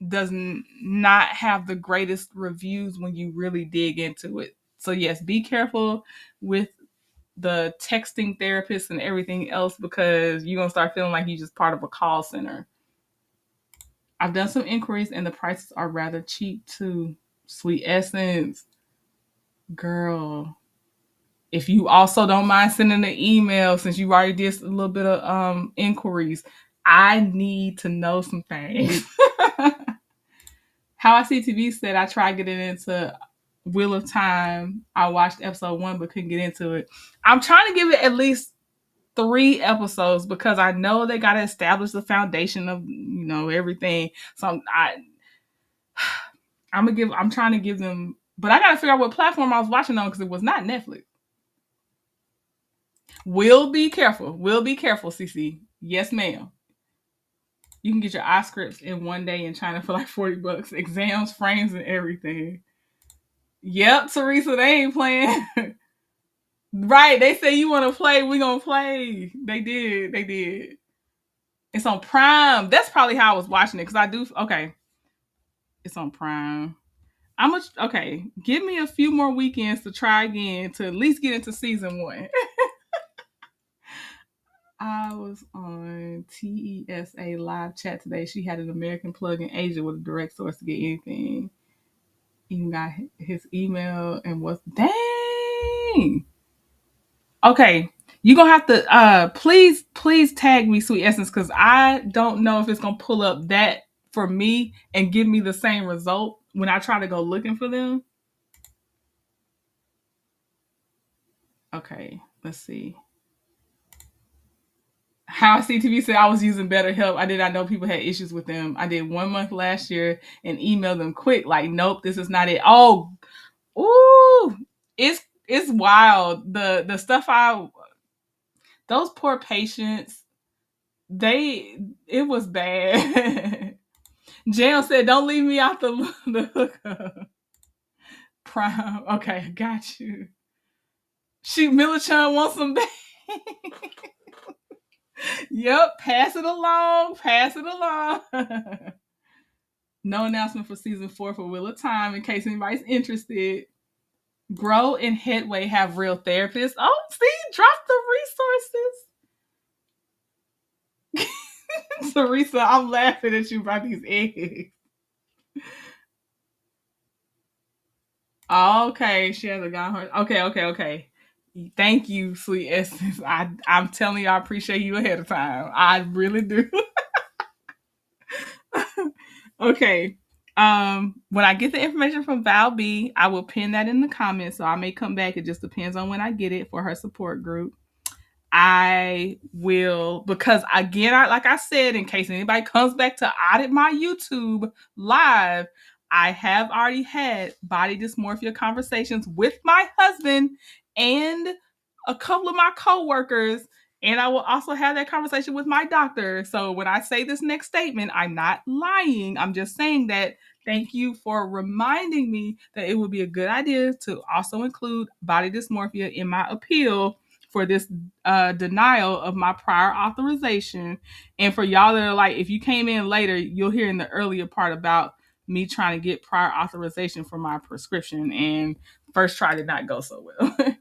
does not have the greatest reviews when you really dig into it. So yes, be careful with the texting therapists and everything else because you're going to start feeling like you're just part of a call center. I've done some inquiries and the prices are rather cheap too. Sweet Essence. Girl. If you also don't mind sending an email since you already did a little bit of inquiries, I need to know some things. How I See TV said I tried getting into Wheel of Time. I watched episode 1 but couldn't get into it. I'm trying to give it at least 3 episodes because I know they got to establish the foundation of everything. So I'm trying to give them, but I got to figure out what platform I was watching on because it was not Netflix. Will be careful, CC. Yes, ma'am. You can get your eye scripts in one day in China for like $40. Exams, frames, and everything. Yep, Teresa, they ain't playing. Right, they say you want to play, we gonna play. They did. It's on Prime. That's probably how I was watching it because okay. It's on Prime. Okay, give me a few more weekends to try again to at least get into season 1. I was on TESA live chat today. She had an American plug in Asia with a direct source to get anything. Even got his email and was dang. Okay, you gonna have to please tag me, Sweet Essence, because I don't know if it's gonna pull up that for me and give me the same result when I try to go looking for them. Okay, let's see. How CTV said I was using BetterHelp. I did not know people had issues with them. I did 1 month last year and emailed them quick, like, nope, this is not it. Oh, ooh, it's wild. The stuff I those poor patients, it was bad. Jail said, "Don't leave me out the hookup." Prime, okay, I got you. She Millichan wants some. Yep, pass it along, pass it along. No announcement for season 4 for Wheel of Time in case anybody's interested. Grow and Headway have real therapists. Oh, see, drop the resources. Teresa, I'm laughing at you about these eggs. Okay, she has a gone horse. Okay. Thank you, Sweet Essence. I'm telling you, I appreciate you ahead of time. I really do. Okay. When I get the information from Val B, I will pin that in the comments. So I may come back. It just depends on when I get it for her support group. I will, because again, like I said, in case anybody comes back to audit my YouTube live, I have already had body dysmorphia conversations with my husband and a couple of my coworkers, and I will also have that conversation with my doctor. So when I say this next statement, I'm not lying. I'm just saying that thank you for reminding me that it would be a good idea to also include body dysmorphia in my appeal for this denial of my prior authorization. And for y'all that are like, if you came in later, you'll hear in the earlier part about me trying to get prior authorization for my prescription, and first try did not go so well.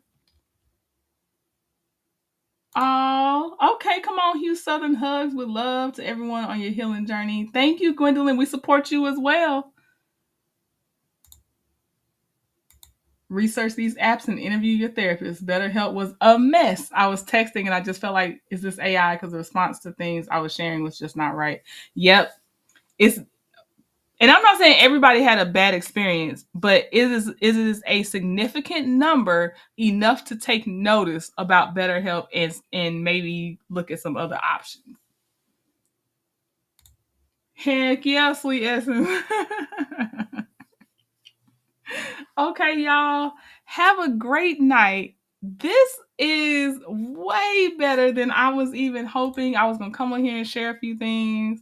Oh, okay. Come on, Hugh Southern, hugs with love to everyone on your healing journey. Thank you, Gwendolyn. We support you as well. Research these apps and interview your therapist. BetterHelp was a mess. I was texting and I just felt like, is this AI? Because the response to things I was sharing was just not right. Yep. It's And I'm not saying everybody had a bad experience, but it is a significant number enough to take notice about BetterHelp and maybe look at some other options. Heck yeah, Sweet Essence. Okay, y'all. Have a great night. This is way better than I was even hoping. I was going to come on here and share a few things.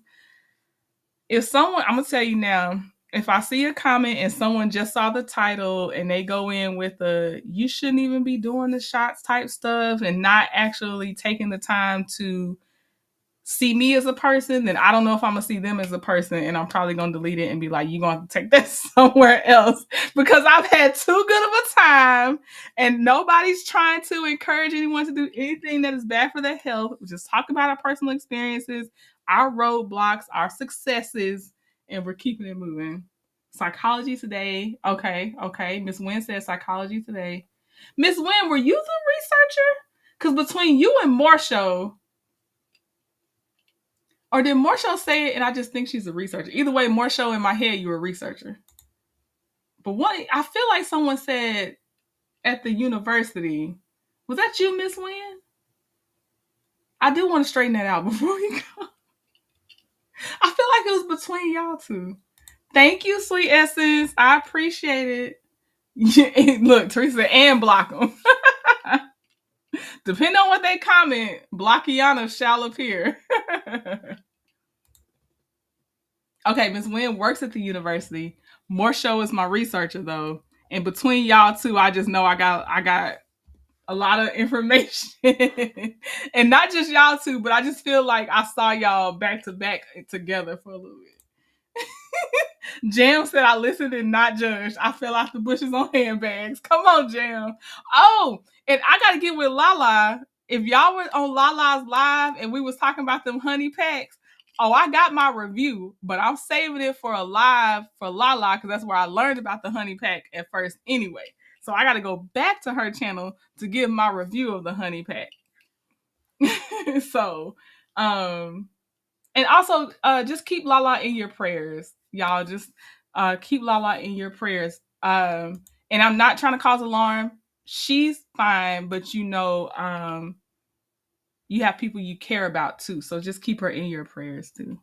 I'm going to tell you now, if I see a comment and someone just saw the title and they go in with you shouldn't even be doing the shots type stuff and not actually taking the time to see me as a person, then I don't know if I'm gonna see them as a person, and I'm probably gonna delete it and be like, you're gonna have to take that somewhere else, because I've had too good of a time and nobody's trying to encourage anyone to do anything that is bad for their health. We just talk about our personal experiences, our roadblocks, our successes, and we're keeping it moving. Psychology Today. Okay. Miss Wynn says Psychology Today. Miss Wynn, were you the researcher? Because between you and Marsha, or did Marsha say it and I just think she's a researcher? Either way, Marsha, in my head, you're a researcher. But I feel like someone said at the university, was that you, Miss Wynn? I do want to straighten that out before we go. I feel like it was between y'all two. Thank you, Sweet Essence. I appreciate it. Look, Teresa, and block them. Depending on what they comment, Blockiana shall appear. Okay, Miss Wynn works at the university. Marsha is my researcher though. And between y'all two, I just know I got a lot of information. And not just y'all two, but I just feel like I saw y'all back to back together for a little bit. Jam said I listened and not judged. I fell out the bushes on handbags. Come on, Jam. Oh, and I gotta get with Lala. if y'all were on Lala's live and we was talking about them honey packs, oh, I got my review, but I'm saving it for a live for Lala because that's where I learned about the honey pack at first anyway. So I got to go back to her channel to give my review of the honey pack. So, and also just keep Lala in your prayers, y'all. Just keep Lala in your prayers. And I'm not trying to cause alarm. She's fine, but you have people you care about too. So just keep her in your prayers too.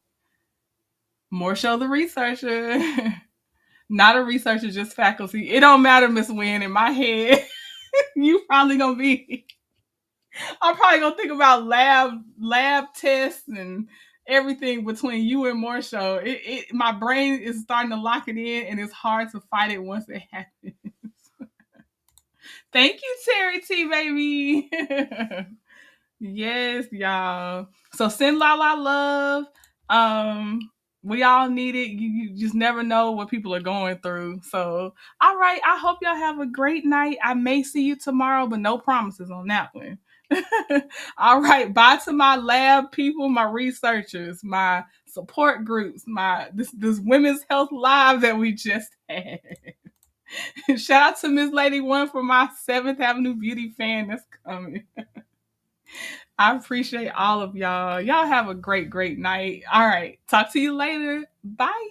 More show the researcher. Not a researcher, just faculty. It don't matter, Miss Wynn. In my head, you probably gonna be. I'm probably gonna think about lab tests and everything between you and Morsho. My brain is starting to lock it in, and it's hard to fight it once it happens. Thank you, Terry T, baby. Yes, y'all. So send Lala love. We all need it. You just never know what people are going through. So, all right. I hope y'all have a great night. I may see you tomorrow, but no promises on that one. All right. Bye to my lab people, my researchers, my support groups, this women's health live that we just had. Shout out to Miss Lady One for my 7th Avenue Beauty fan that's coming. I appreciate all of y'all. Y'all have a great, great night. All right. Talk to you later. Bye.